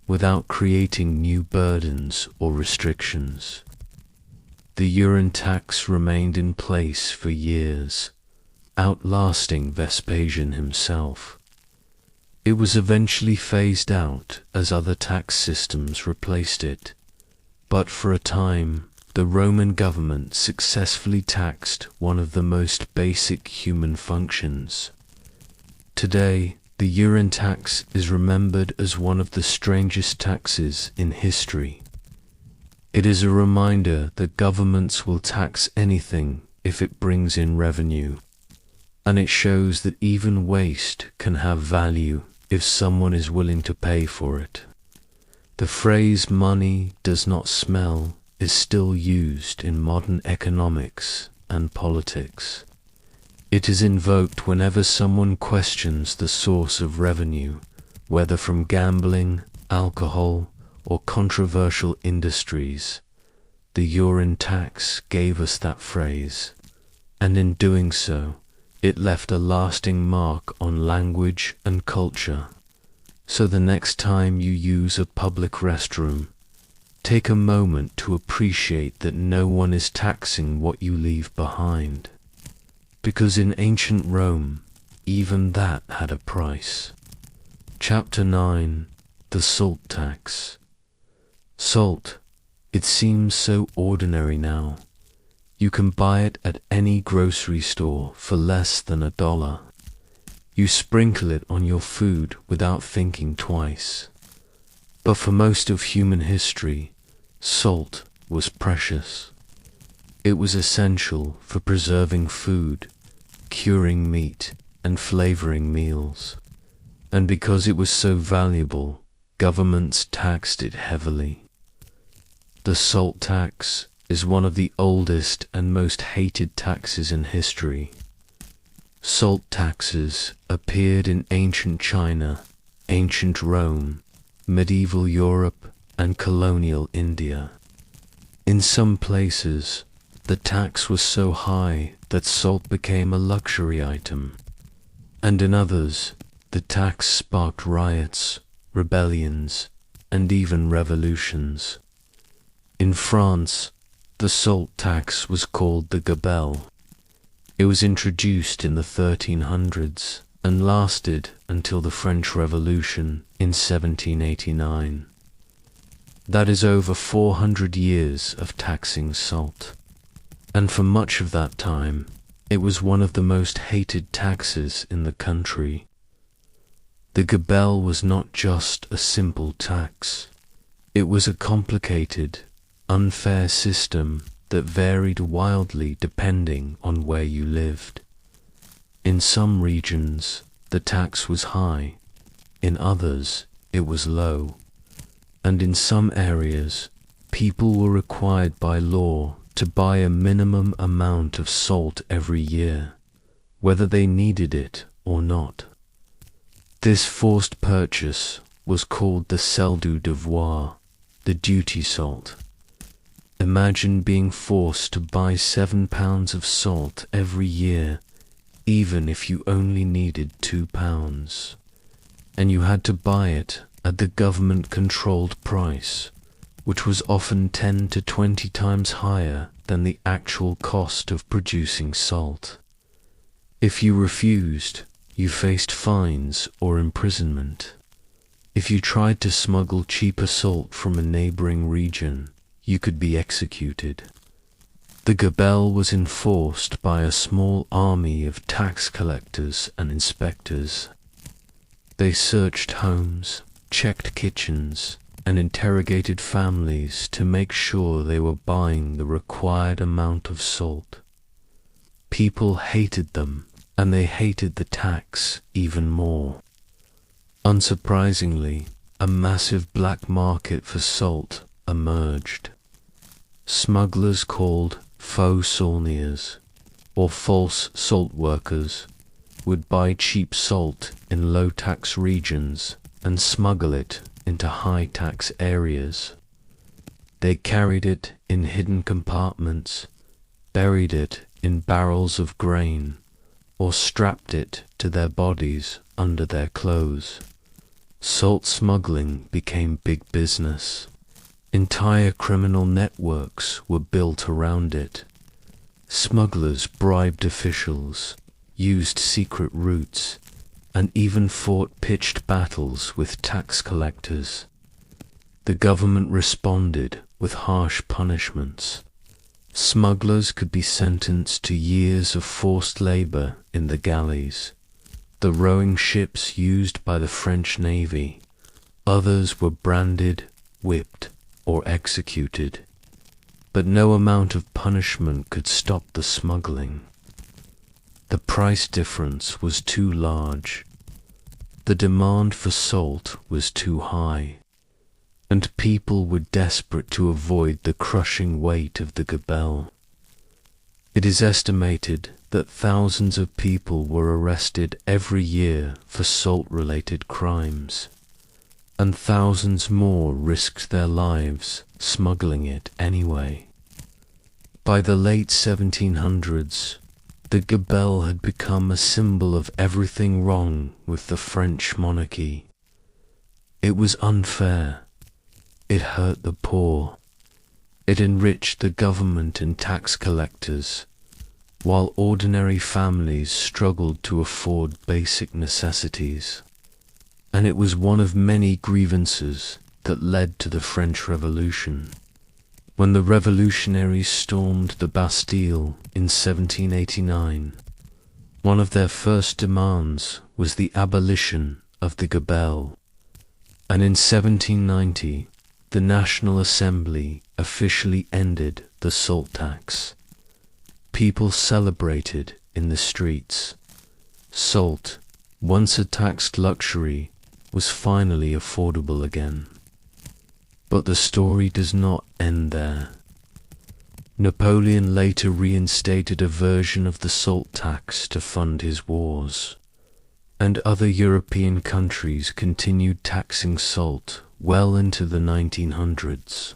without creating new burdens or restrictions. The urine tax remained in place for years, outlasting Vespasian himself. It was eventually phased out as other tax systems replaced it, but for a time, the Roman government successfully taxed one of the most basic human functions. Today, the urine tax is remembered as one of the strangest taxes in history. It is a reminder that governments will tax anything if it brings in revenue, and it shows that even waste can have value if someone is willing to pay for it. The phrase "money does not smell" is still used in modern economics and politics. It is invoked whenever someone questions the source of revenue, whether from gambling, alcohol, or controversial industries. The urine tax gave us that phrase, and in doing so, It left a lasting mark on language and culture. So the next time you use a public restroom, take a moment to appreciate that no one is taxing what you leave behind. Because in ancient Rome, even that had a price. Chapter 9. The Salt Tax. Salt. It seems so ordinary now. You can buy it at any grocery store for less than $1. You sprinkle it on your food without thinking twice. But for most of human history, salt was precious. It was essential for preserving food, curing meat, and flavoring meals. And because it was so valuable, governments taxed it heavily. The salt tax is one of the oldest and most hated taxes in history. Salt taxes appeared in ancient China, ancient Rome, medieval Europe, and colonial India. In some places, the tax was so high that salt became a luxury item, and in others, the tax sparked riots, rebellions, and even revolutions. In France, the salt tax was called the gabelle. It was introduced in the 1300s and lasted until the French Revolution in 1789. That is over 400 years of taxing salt. And for much of that time, it was one of the most hated taxes in the country. The gabelle was not just a simple tax. It was a complicated, unfair system that varied wildly depending on where you lived. In some regions, the tax was high. In others, it was low. And in some areas, people were required by law to buy a minimum amount of salt every year, whether they needed it or not. This forced purchase was called the sel du devoir, the duty salt. Imagine being forced to buy 7 pounds of salt every year, even if you only needed 2 pounds. And you had to buy it at the government-controlled price, which was often 10 to 20 times higher than the actual cost of producing salt. If you refused, you faced fines or imprisonment. If you tried to smuggle cheaper salt from a neighboring region, you could be executed. The gabelle was enforced by a small army of tax collectors and inspectors. They searched homes, checked kitchens, and interrogated families to make sure they were buying the required amount of salt. People hated them, and they hated the tax even more. Unsurprisingly, a massive black market for salt emerged. Smugglers called faux saulniers, or false salt workers, would buy cheap salt in low-tax regions and smuggle it into high-tax areas. They carried it in hidden compartments, buried it in barrels of grain, or strapped it to their bodies under their clothes. Salt smuggling became big business. Entire criminal networks were built around it. Smugglers bribed officials, used secret routes, and even fought pitched battles with tax collectors. The government responded with harsh punishments. Smugglers could be sentenced to years of forced labor in the galleys, the rowing ships used by the French Navy. Others were branded, whipped, or executed. But no amount of punishment could stop the smuggling. The price difference was too large. The demand for salt was too high, and people were desperate to avoid the crushing weight of the gabelle. It is estimated that thousands of people were arrested every year for salt-related crimes, and thousands more risked their lives smuggling it anyway. By the late 1700s, The gabelle had become a symbol of everything wrong with the French monarchy. It was unfair. It hurt the poor. It enriched the government and tax collectors, while ordinary families struggled to afford basic necessities. And it was one of many grievances that led to the French Revolution. When the revolutionaries stormed the Bastille in 1789, one of their first demands was the abolition of the gabelle. And in 1790, the National Assembly officially ended the salt tax. People celebrated in the streets. Salt, once a taxed luxury, was finally affordable again. But the story does not end there. Napoleon later reinstated a version of the salt tax to fund his wars, and other European countries continued taxing salt well into the 1900s.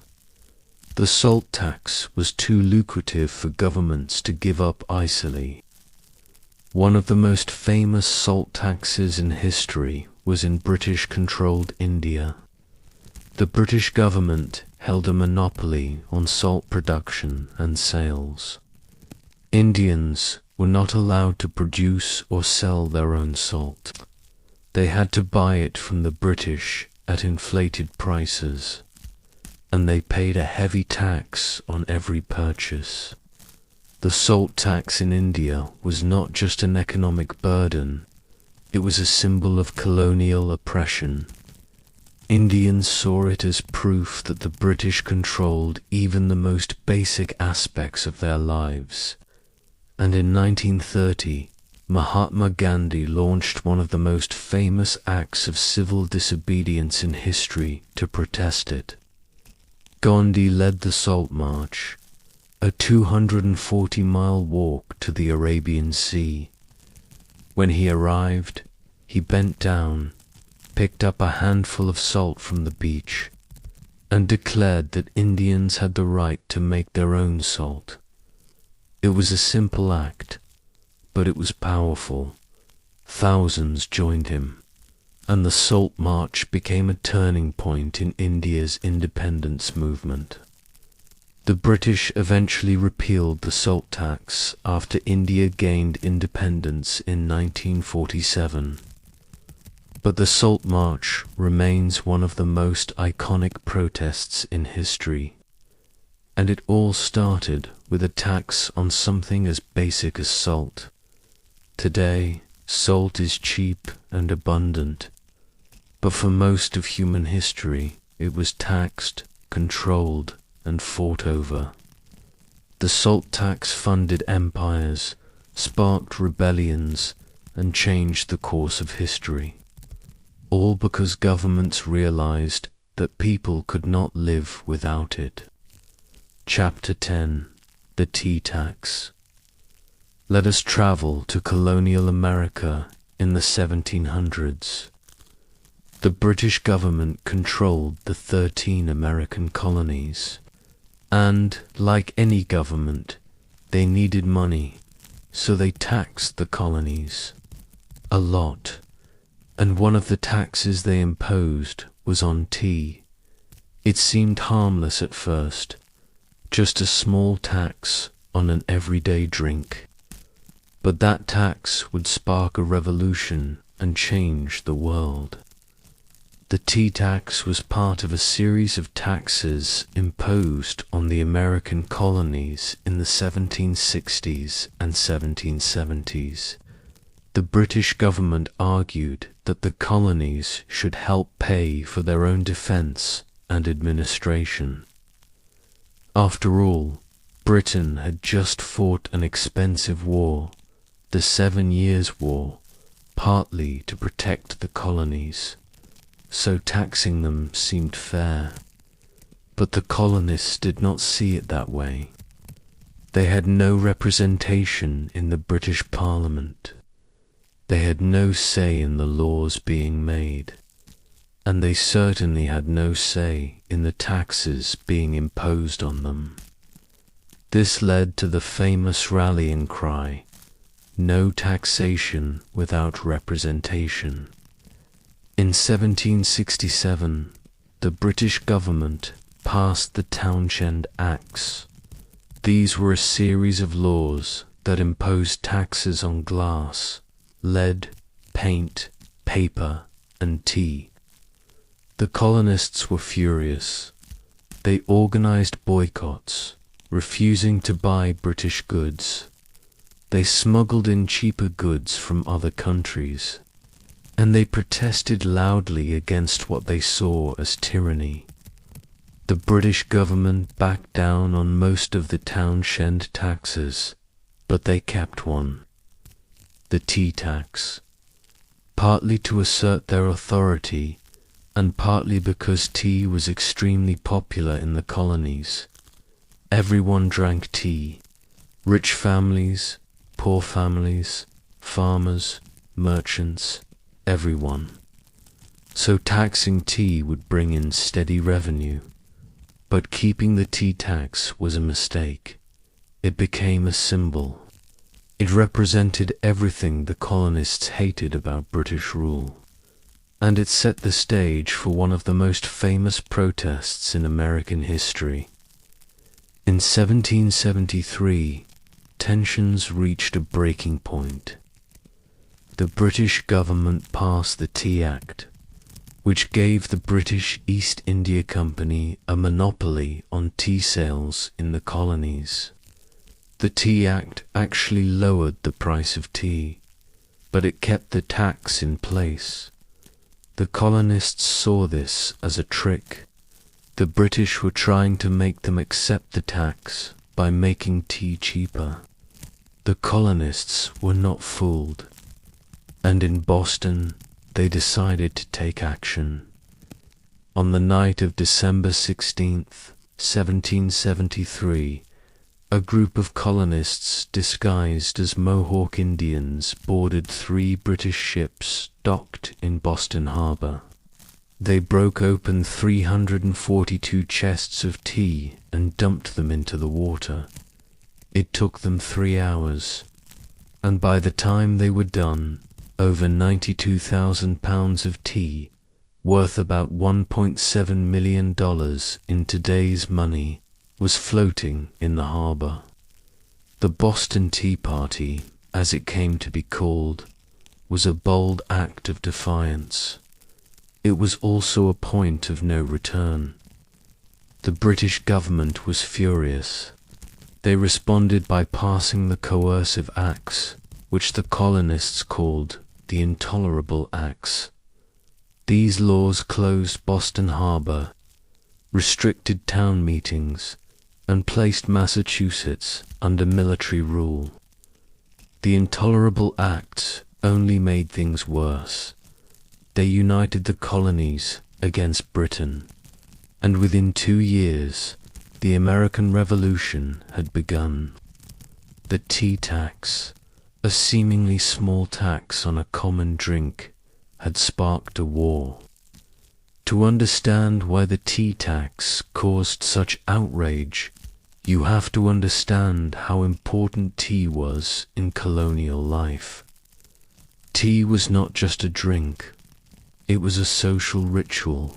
The salt tax was too lucrative for governments to give up easily. One of the most famous salt taxes in history was in British-controlled India. The British government held a monopoly on salt production and sales. Indians were not allowed to produce or sell their own salt. They had to buy it from the British at inflated prices, and they paid a heavy tax on every purchase. The salt tax in India was not just an economic burden, it was a symbol of colonial oppression. Indians saw it as proof that the British controlled even the most basic aspects of their lives. And in 1930, Mahatma Gandhi launched one of the most famous acts of civil disobedience in history to protest it. Gandhi led the Salt March, a 240-mile walk to the Arabian Sea. When he arrived, he bent down, picked up a handful of salt from the beach, and declared that Indians had the right to make their own salt. It was a simple act, but it was powerful. Thousands joined him, and the Salt March became a turning point in India's independence movement. The British eventually repealed the salt tax after India gained independence in 1947. But the Salt March remains one of the most iconic protests in history, and it all started with a tax on something as basic as salt. Today, salt is cheap and abundant, but for most of human history, it was taxed, controlled, and fought over. The salt tax funded empires, sparked rebellions, and changed the course of history. All because governments realized that people could not live without it. Chapter 10. The Tea Tax. Let us travel to colonial America in the 1700s. The British government controlled the 13 American colonies, and, like any government, they needed money, so they taxed the colonies. A lot. And one of the taxes they imposed was on tea. It seemed harmless at first, just a small tax on an everyday drink. But that tax would spark a revolution and change the world. The tea tax was part of a series of taxes imposed on the American colonies in the 1760s and 1770s. The British government argued that the colonies should help pay for their own defense and administration. After all, Britain had just fought an expensive war, the 7 Years' War, partly to protect the colonies, so taxing them seemed fair. But the colonists did not see it that way. They had no representation in the British Parliament. They had no say in the laws being made, and they certainly had no say in the taxes being imposed on them. This led to the famous rallying cry, no taxation without representation. In 1767, the British government passed the Townshend Acts. These were a series of laws that imposed taxes on glass, lead, paint, paper, and tea. The colonists were furious. They organized boycotts, refusing to buy British goods. They smuggled in cheaper goods from other countries, and they protested loudly against what they saw as tyranny. The British government backed down on most of the Townshend taxes, but they kept one, the tea tax, partly to assert their authority and partly because tea was extremely popular in the colonies. Everyone drank tea, rich families, poor families, farmers, merchants, everyone. So taxing tea would bring in steady revenue. But keeping the tea tax was a mistake. It became a symbol. It represented everything the colonists hated about British rule. And it set the stage for one of the most famous protests in American history. In 1773, tensions reached a breaking point. The British government passed the Tea Act, which gave the British East India Company a monopoly on tea sales in the colonies. The Tea Act actually lowered the price of tea, but it kept the tax in place. The colonists saw this as a trick. The British were trying to make them accept the tax by making tea cheaper. The colonists were not fooled, and in Boston, they decided to take action. On the night of December 16th, 1773, a group of colonists disguised as Mohawk Indians boarded 3 British ships docked in Boston Harbor. They broke open 342 chests of tea and dumped them into the water. It took them 3 hours, and by the time they were done, over 92,000 pounds of tea, worth about $1.7 million in today's money, was floating in the harbor. The Boston Tea Party, as it came to be called, was a bold act of defiance. It was also a point of no return. The British government was furious. They responded by passing the coercive acts, which the colonists called the Intolerable Acts. These laws closed Boston Harbor, restricted town meetings, and placed Massachusetts under military rule. The Intolerable Acts only made things worse. They united the colonies against Britain, and within 2 years, the American Revolution had begun. The tea tax, a seemingly small tax on a common drink, had sparked a war. To understand why the tea tax caused such outrage, you have to understand how important tea was in colonial life. Tea was not just a drink, it was a social ritual.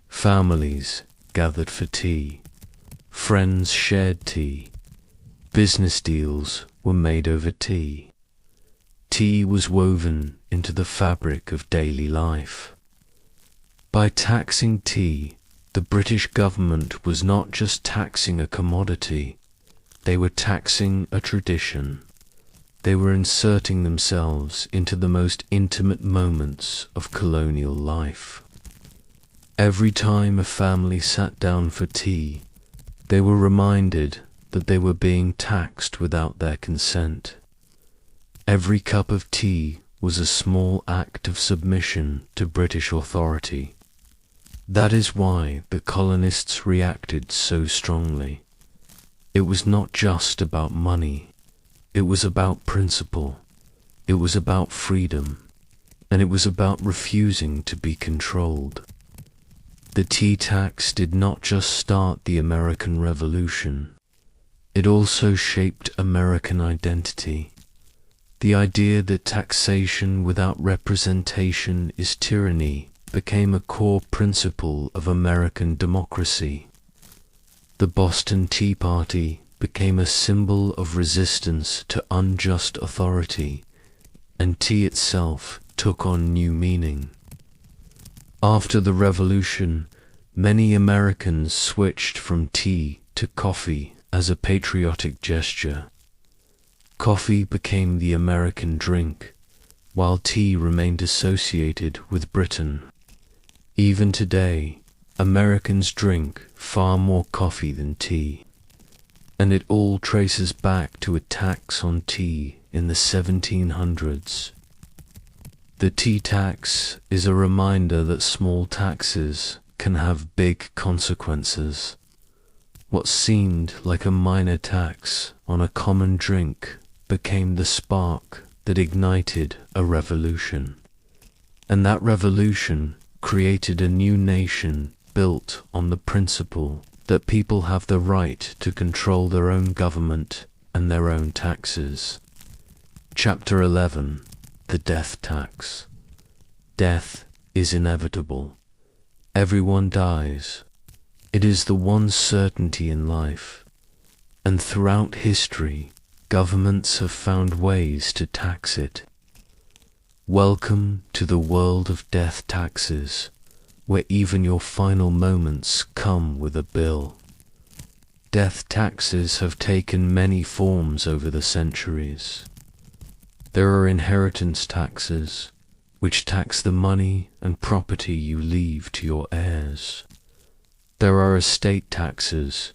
Families gathered for tea, friends shared tea, business deals were made over tea. Tea was woven into the fabric of daily life. By taxing tea, the British government was not just taxing a commodity, they were taxing a tradition. They were inserting themselves into the most intimate moments of colonial life. Every time a family sat down for tea, they were reminded that they were being taxed without their consent. Every cup of tea was a small act of submission to British authority. That is why the colonists reacted so strongly. It was not just about money. It was about principle, it was about freedom, and it was about refusing to be controlled. The tea tax did not just start the American Revolution, it also shaped American identity. The idea that taxation without representation is tyranny became a core principle of American democracy. The Boston Tea Party became a symbol of resistance to unjust authority, and tea itself took on new meaning. After the Revolution, many Americans switched from tea to coffee as a patriotic gesture. Coffee became the American drink, while tea remained associated with Britain. Even today, Americans drink far more coffee than tea, and it all traces back to a tax on tea in the 1700s. The tea tax is a reminder that small taxes can have big consequences. What seemed like a minor tax on a common drink became the spark that ignited a revolution. And that revolution created a new nation built on the principle that people have the right to control their own government and their own taxes. Chapter 11. The Death Tax. Death is inevitable. Everyone dies. It is the one certainty in life. And throughout history, governments have found ways to tax it. Welcome to the world of death taxes, where even your final moments come with a bill. Death taxes have taken many forms over the centuries. There are inheritance taxes, which tax the money and property you leave to your heirs. There are estate taxes,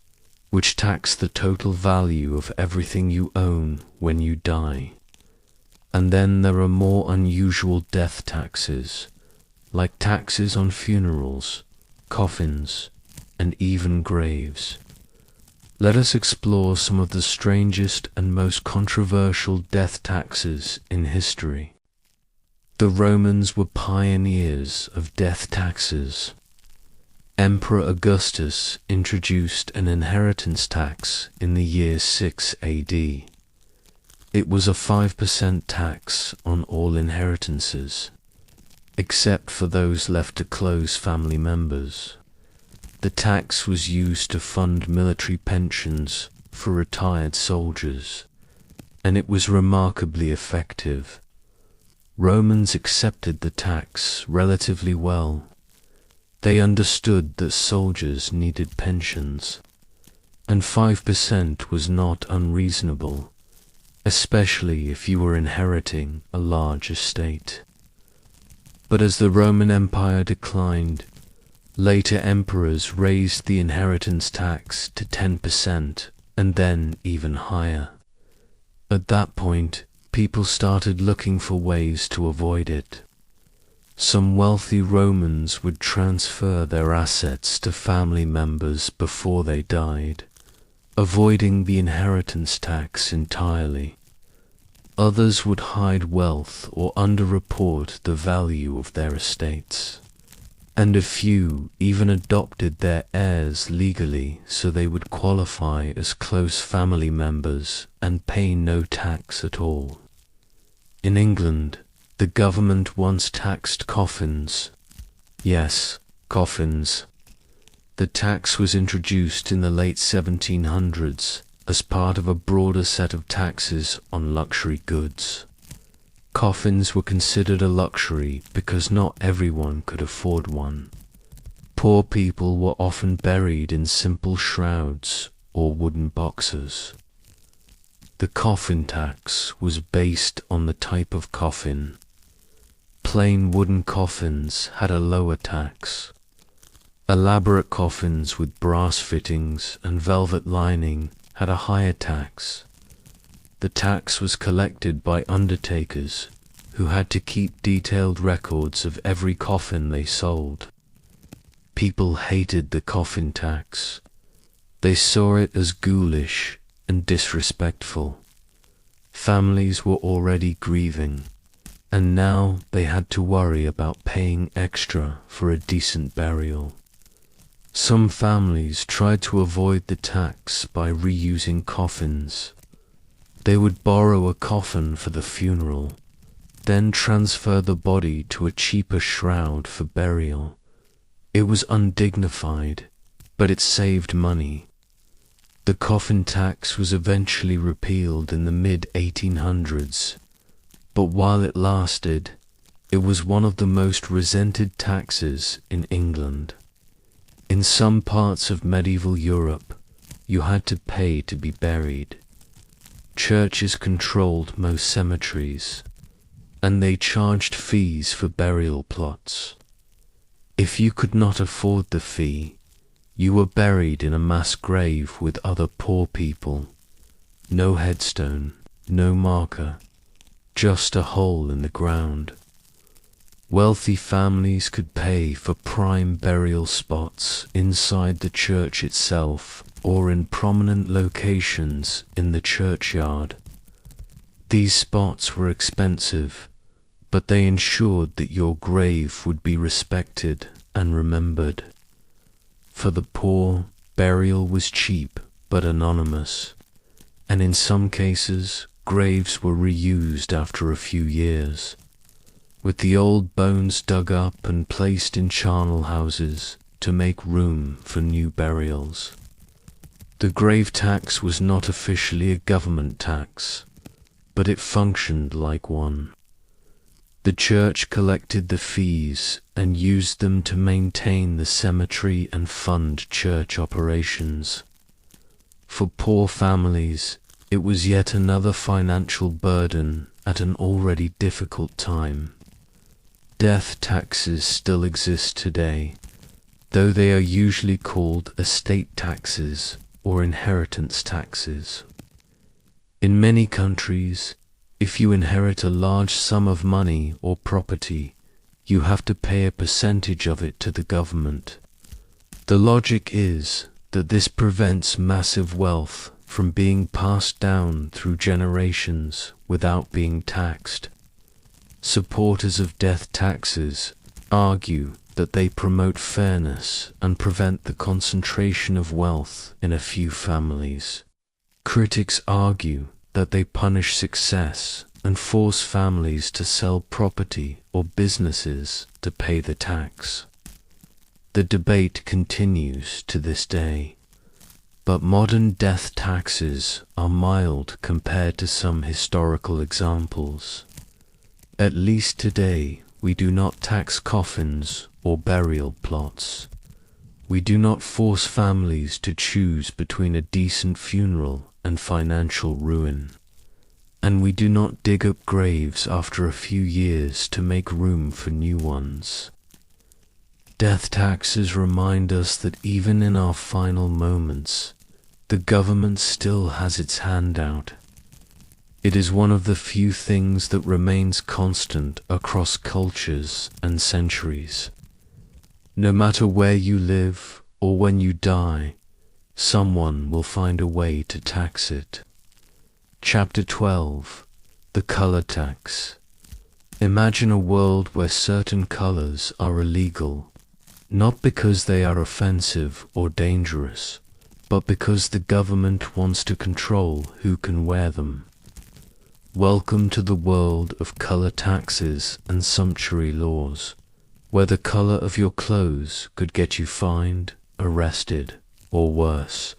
which tax the total value of everything you own when you die. And then there are more unusual death taxes, like taxes on funerals, coffins, and even graves. Let us explore some of the strangest and most controversial death taxes in history. The Romans were pioneers of death taxes. Emperor Augustus introduced an inheritance tax in the year 6 AD. It was a 5% tax on all inheritances, except for those left to close family members. The tax was used to fund military pensions for retired soldiers, and it was remarkably effective. Romans accepted the tax relatively well. They understood that soldiers needed pensions, and 5% was not unreasonable, especially if you were inheriting a large estate. But as the Roman Empire declined, later emperors raised the inheritance tax to 10% and then even higher. At that point, people started looking for ways to avoid it. Some wealthy Romans would transfer their assets to family members before they died, avoiding the inheritance tax entirely. Others would hide wealth or underreport the value of their estates. And a few even adopted their heirs legally so they would qualify as close family members and pay no tax at all. In England, the government once taxed coffins. Yes, coffins. The tax was introduced in the late 1700s as part of a broader set of taxes on luxury goods. Coffins were considered a luxury because not everyone could afford one. Poor people were often buried in simple shrouds or wooden boxes. The coffin tax was based on the type of coffin. Plain wooden coffins had a lower tax. Elaborate coffins with brass fittings and velvet lining had a higher tax. The tax was collected by undertakers who had to keep detailed records of every coffin they sold. People hated the coffin tax. They saw it as ghoulish and disrespectful. Families were already grieving, and now they had to worry about paying extra for a decent burial. Some families tried to avoid the tax by reusing coffins. They would borrow a coffin for the funeral, then transfer the body to a cheaper shroud for burial. It was undignified, but it saved money. The coffin tax was eventually repealed in the mid-1800s, but while it lasted, it was one of the most resented taxes in England. In some parts of medieval Europe, you had to pay to be buried. Churches controlled most cemeteries, and they charged fees for burial plots. If you could not afford the fee, you were buried in a mass grave with other poor people. No headstone, no marker, just a hole in the ground. Wealthy families could pay for prime burial spots inside the church itself or in prominent locations in the churchyard. These spots were expensive, but they ensured that your grave would be respected and remembered. For the poor, burial was cheap but anonymous, and in some cases, graves were reused after a few years, with the old bones dug up and placed in charnel houses to make room for new burials. The grave tax was not officially a government tax, but it functioned like one. The church collected the fees and used them to maintain the cemetery and fund church operations. For poor families, it was yet another financial burden at an already difficult time. Death taxes still exist today, though they are usually called estate taxes or inheritance taxes. In many countries, if you inherit a large sum of money or property, you have to pay a percentage of it to the government. The logic is that this prevents massive wealth from being passed down through generations without being taxed. Supporters of death taxes argue that they promote fairness and prevent the concentration of wealth in a few families. Critics argue that they punish success and force families to sell property or businesses to pay the tax. The debate continues to this day, but modern death taxes are mild compared to some historical examples. At least today, we do not tax coffins or burial plots. We do not force families to choose between a decent funeral and financial ruin. And we do not dig up graves after a few years to make room for new ones. Death taxes remind us that even in our final moments, the government still has its hand out. It is one of the few things that remains constant across cultures and centuries. No matter where you live or when you die, someone will find a way to tax it. Chapter 12. The Color Tax. Imagine a world where certain colors are illegal, not because they are offensive or dangerous, but because the government wants to control who can wear them. Welcome to the world of color taxes and sumptuary laws, where the color of your clothes could get you fined, arrested, or worse.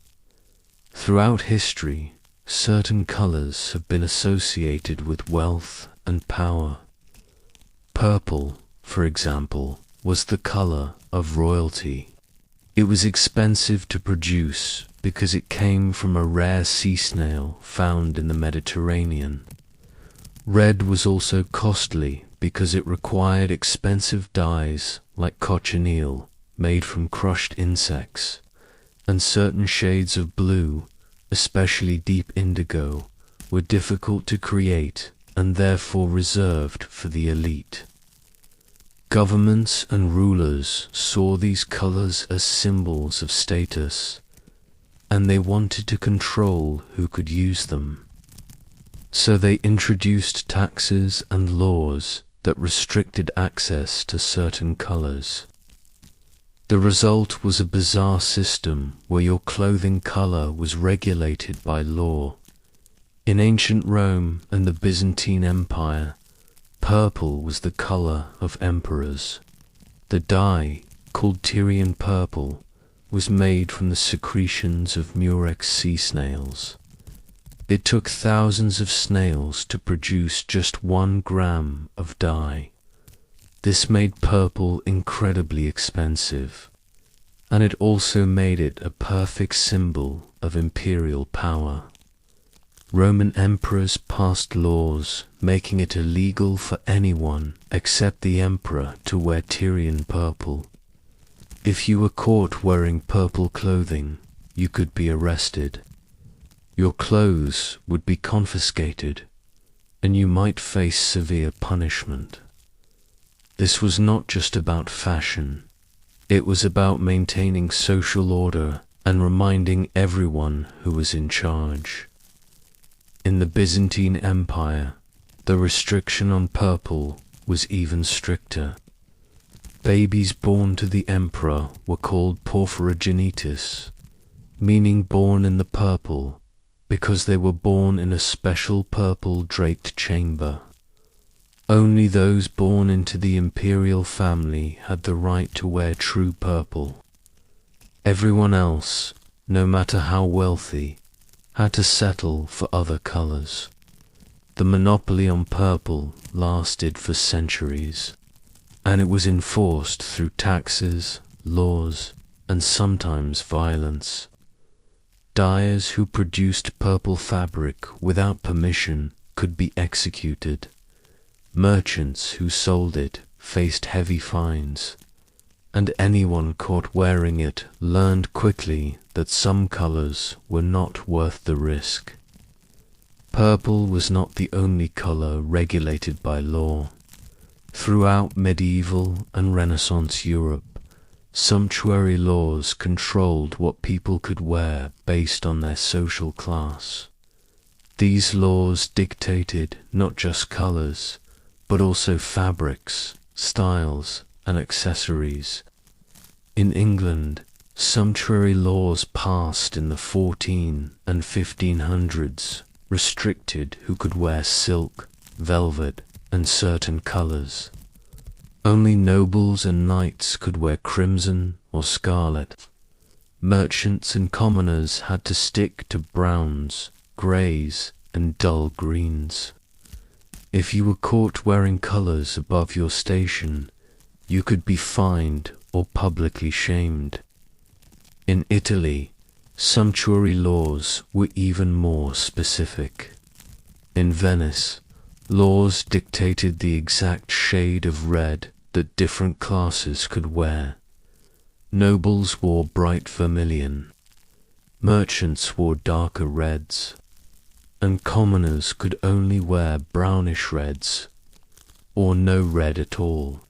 Throughout history, certain colors have been associated with wealth and power. Purple, for example, was the color of royalty. It was expensive to produce because it came from a rare sea snail found in the Mediterranean. Red was also costly because it required expensive dyes like cochineal, made from crushed insects, and certain shades of blue, especially deep indigo, were difficult to create and therefore reserved for the elite. Governments and rulers saw these colors as symbols of status, and they wanted to control who could use them. So they introduced taxes and laws that restricted access to certain colors. The result was a bizarre system where your clothing color was regulated by law. In ancient Rome and the Byzantine Empire, purple was the color of emperors. The dye, called Tyrian purple, was made from the secretions of murex sea snails. It took thousands of snails to produce just 1 gram of dye. This made purple incredibly expensive, and it also made it a perfect symbol of imperial power. Roman emperors passed laws making it illegal for anyone except the emperor to wear Tyrian purple. If you were caught wearing purple clothing, you could be arrested. Your clothes would be confiscated, and you might face severe punishment. This was not just about fashion. It was about maintaining social order and reminding everyone who was in charge. In the Byzantine Empire, the restriction on purple was even stricter. Babies born to the emperor were called porphyrogenitus, meaning born in the purple, because they were born in a special purple draped chamber. Only those born into the imperial family had the right to wear true purple. Everyone else, no matter how wealthy, had to settle for other colors. The monopoly on purple lasted for centuries, and it was enforced through taxes, laws, and sometimes violence. Dyers who produced purple fabric without permission could be executed. Merchants who sold it faced heavy fines, and anyone caught wearing it learned quickly that some colors were not worth the risk. Purple was not the only color regulated by law. Throughout medieval and Renaissance Europe, sumptuary laws controlled what people could wear based on their social class. These laws dictated not just colors, but also fabrics, styles, and accessories. In England, sumptuary laws passed in the 14 and 1500s restricted who could wear silk, velvet, and certain colors. Only nobles and knights could wear crimson or scarlet. Merchants and commoners had to stick to browns, greys, and dull greens. If you were caught wearing colors above your station, you could be fined or publicly shamed. In Italy, sumptuary laws were even more specific. In Venice, laws dictated the exact shade of red that different classes could wear. Nobles wore bright vermilion, merchants wore darker reds, and commoners could only wear brownish reds, or no red at all.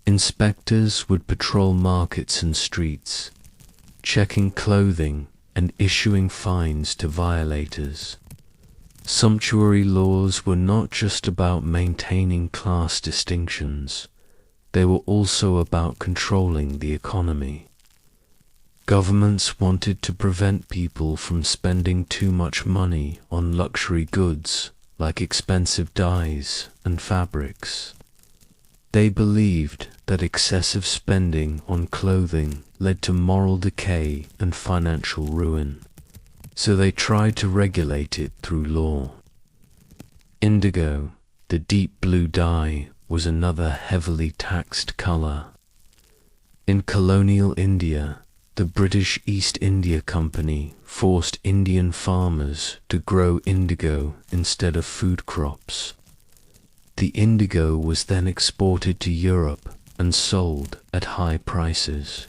Inspectors would patrol markets and streets, checking clothing and issuing fines to violators. Sumptuary laws were not just about maintaining class distinctions, they were also about controlling the economy. Governments wanted to prevent people from spending too much money on luxury goods like expensive dyes and fabrics. They believed that excessive spending on clothing led to moral decay and financial ruin, so they tried to regulate it through law. Indigo, the deep blue dye, was another heavily taxed color. In colonial India, the British East India Company forced Indian farmers to grow indigo instead of food crops. The indigo was then exported to Europe and sold at high prices.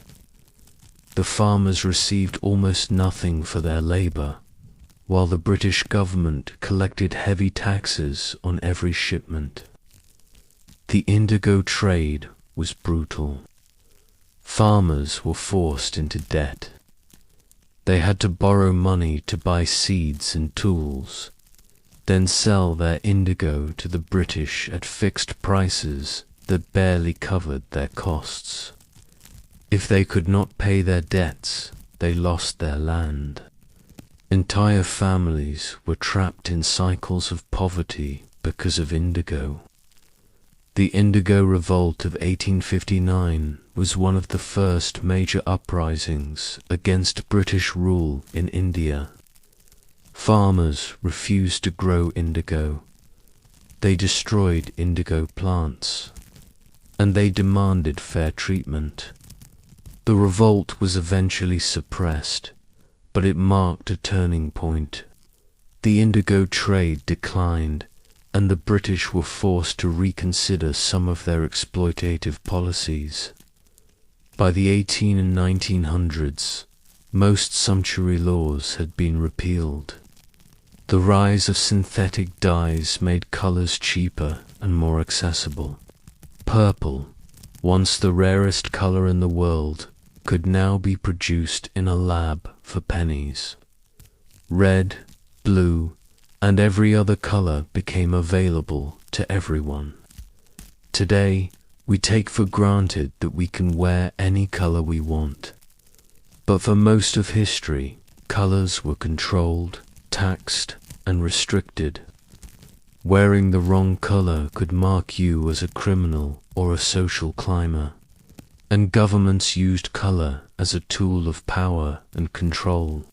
The farmers received almost nothing for their labor, while the British government collected heavy taxes on every shipment. The indigo trade was brutal. Farmers were forced into debt. They had to borrow money to buy seeds and tools, then sell their indigo to the British at fixed prices that barely covered their costs. If they could not pay their debts, they lost their land. Entire families were trapped in cycles of poverty because of indigo. The Indigo Revolt of 1859 was one of the first major uprisings against British rule in India. Farmers refused to grow indigo. They destroyed indigo plants, and they demanded fair treatment. The revolt was eventually suppressed, but it marked a turning point. The indigo trade declined, and the British were forced to reconsider some of their exploitative policies. By the 18 and 1900s, most sumptuary laws had been repealed. The rise of synthetic dyes made colors cheaper and more accessible. Purple, once the rarest color in the world, could now be produced in a lab for pennies. Red, blue, and every other color became available to everyone. Today, we take for granted that we can wear any color we want. But for most of history, colors were controlled, taxed, and restricted. Wearing the wrong color could mark you as a criminal or a social climber, and governments used color as a tool of power and control.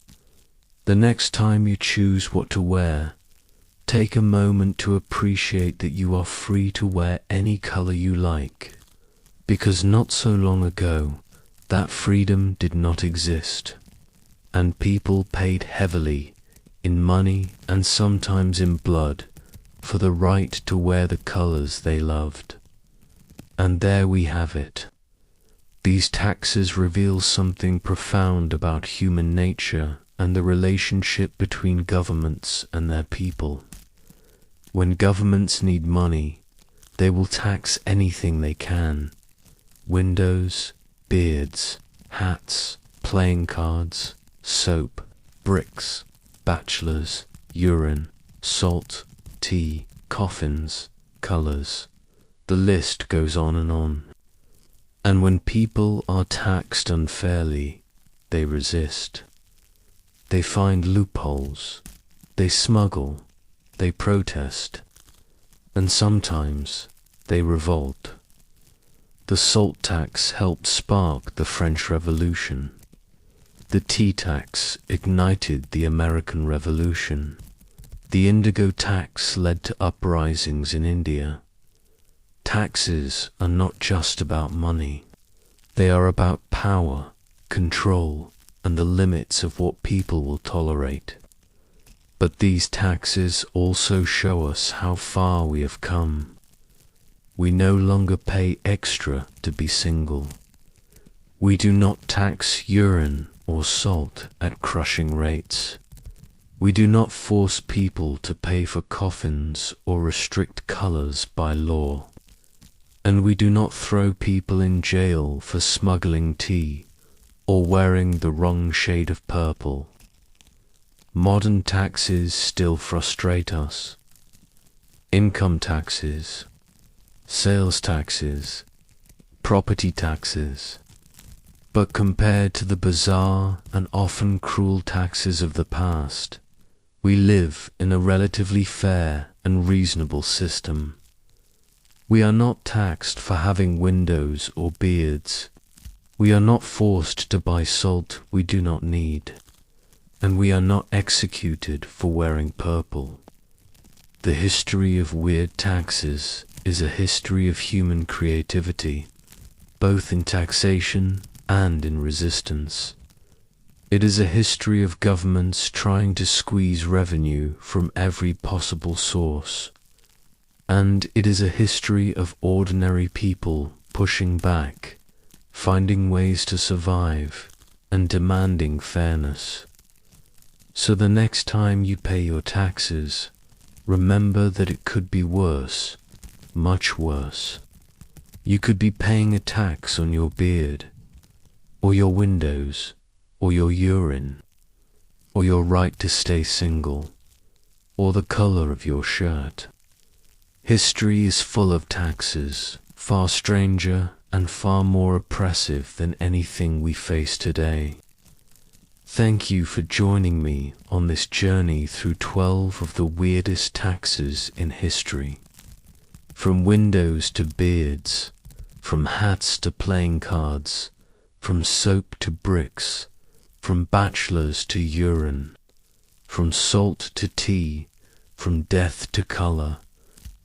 The next time you choose what to wear, take a moment to appreciate that you are free to wear any color you like, because not so long ago, that freedom did not exist, and people paid heavily in money and sometimes in blood for the right to wear the colors they loved. And there we have it. These taxes reveal something profound about human nature and the relationship between governments and their people. When governments need money, they will tax anything they can: windows, beards, hats, playing cards, soap, bricks, bachelors, urine, salt, tea, coffins, colors. The list goes on and on. And when people are taxed unfairly, they resist. They find loopholes, they smuggle, they protest, and sometimes they revolt. The salt tax helped spark the French Revolution. The tea tax ignited the American Revolution. The indigo tax led to uprisings in India. Taxes are not just about money. They are about power, control, and the limits of what people will tolerate. But these taxes also show us how far we have come. We no longer pay extra to be single. We do not tax urine or salt at crushing rates. We do not force people to pay for coffins or restrict colors by law. And we do not throw people in jail for smuggling tea or wearing the wrong shade of purple. Modern taxes still frustrate us. Income taxes, sales taxes, property taxes. But compared to the bizarre and often cruel taxes of the past, we live in a relatively fair and reasonable system. We are not taxed for having windows or beards. We are not forced to buy salt we do not need. And we are not executed for wearing purple. The history of weird taxes is a history of human creativity, both in taxation and in resistance. It is a history of governments trying to squeeze revenue from every possible source. And it is a history of ordinary people pushing back, finding ways to survive, and demanding fairness. So the next time you pay your taxes, remember that it could be worse, much worse. You could be paying a tax on your beard, or your windows, or your urine, or your right to stay single, or the color of your shirt. History is full of taxes, far stranger and far more oppressive than anything we face today. Thank you for joining me on this journey through 12 of the weirdest taxes in history. From windows to beards, from hats to playing cards, from soap to bricks, from bachelors to urine, from salt to tea, from death to color,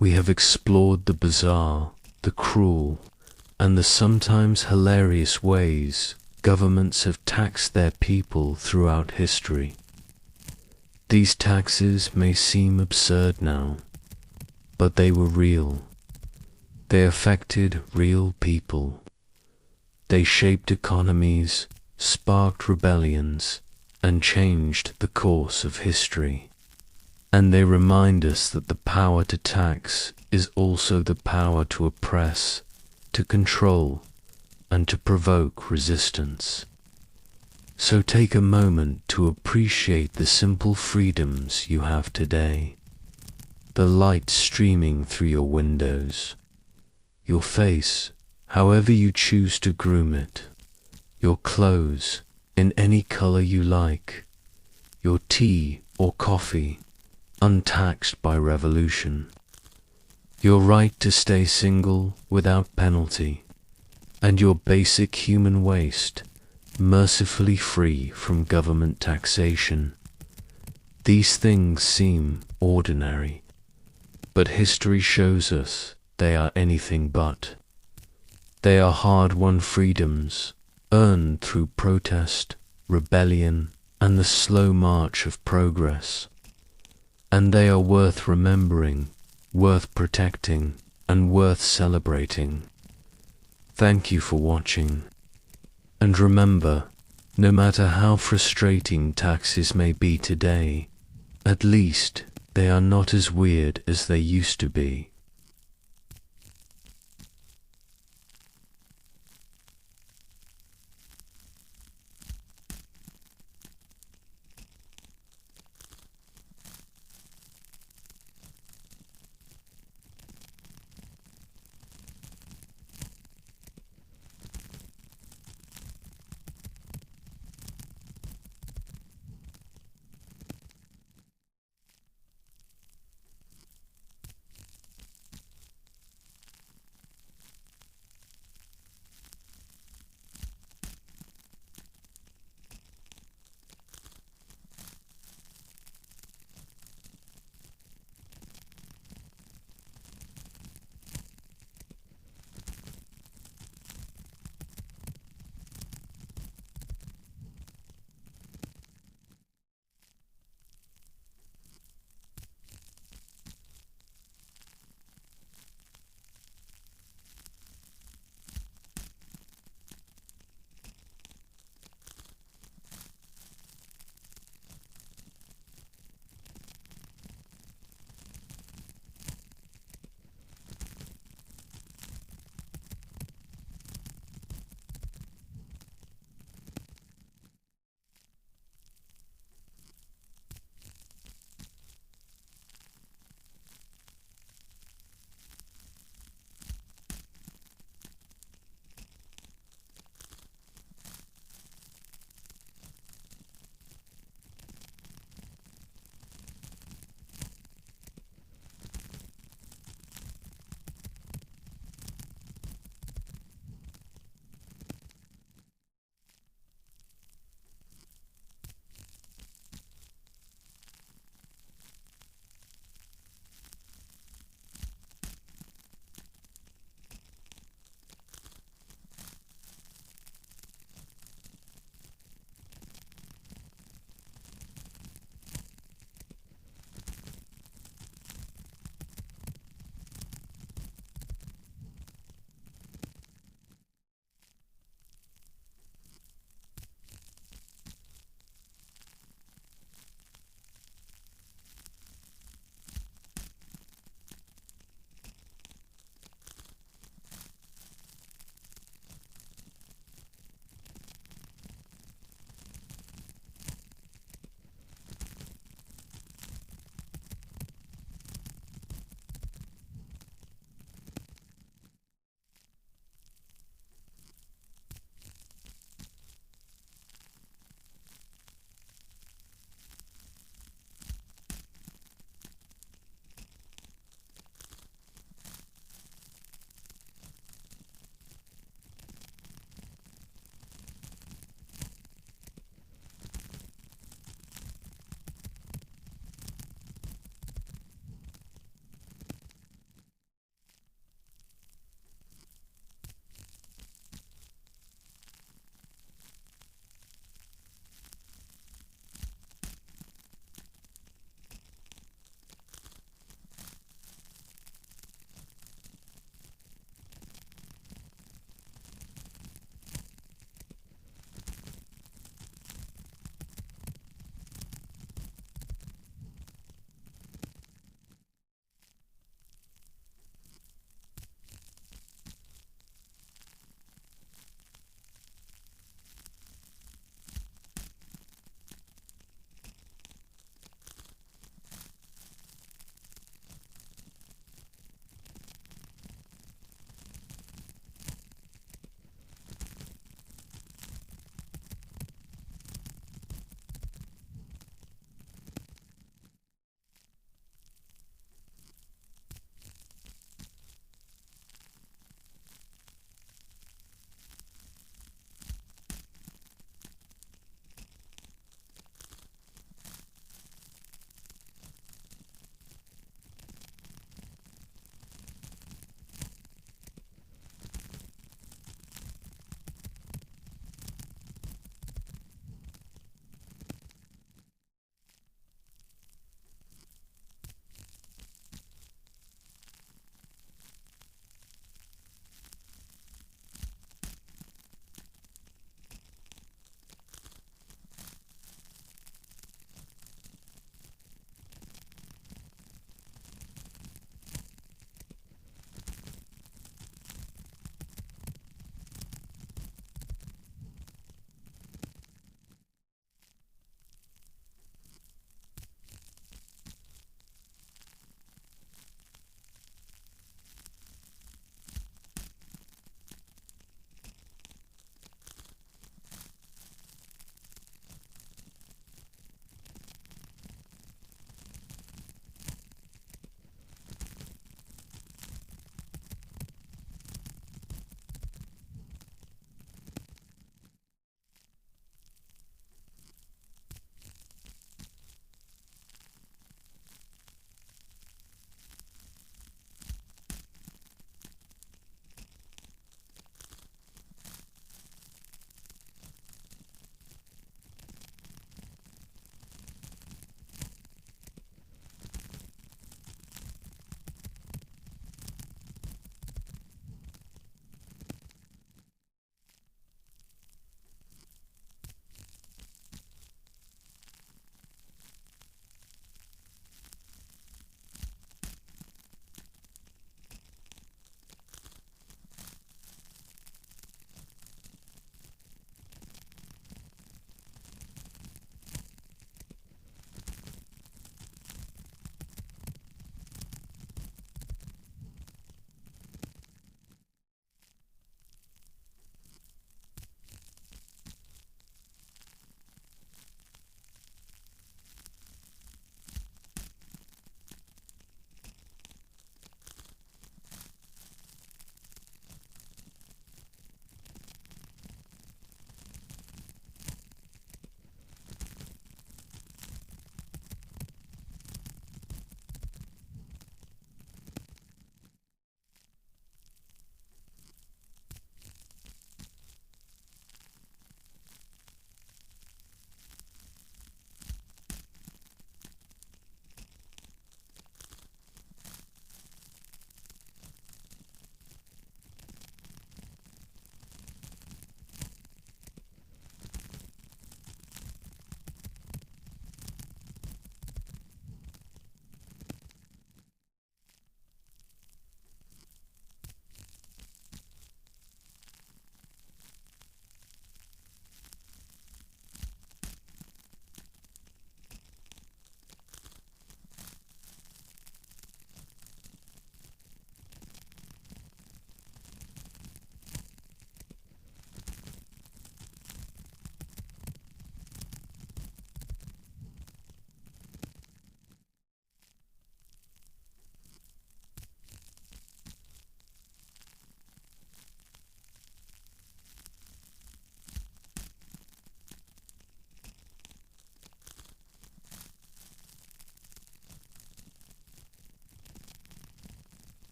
we have explored the bizarre, the cruel, and the sometimes hilarious ways governments have taxed their people throughout history. These taxes may seem absurd now, but they were real. They affected real people. They shaped economies, sparked rebellions, and changed the course of history. And they remind us that the power to tax is also the power to oppress, to control, and to provoke resistance. So take a moment to appreciate the simple freedoms you have today. The light streaming through your windows, your face, however you choose to groom it, your clothes in any color you like, your tea or coffee untaxed by revolution, your right to stay single without penalty, and your basic human waste mercifully free from government taxation. These things seem ordinary, but history shows us they are anything but. They are hard-won freedoms, earned through protest, rebellion, and the slow march of progress. And they are worth remembering, worth protecting, and worth celebrating. Thank you for watching. And remember, no matter how frustrating taxes may be today, at least they are not as weird as they used to be.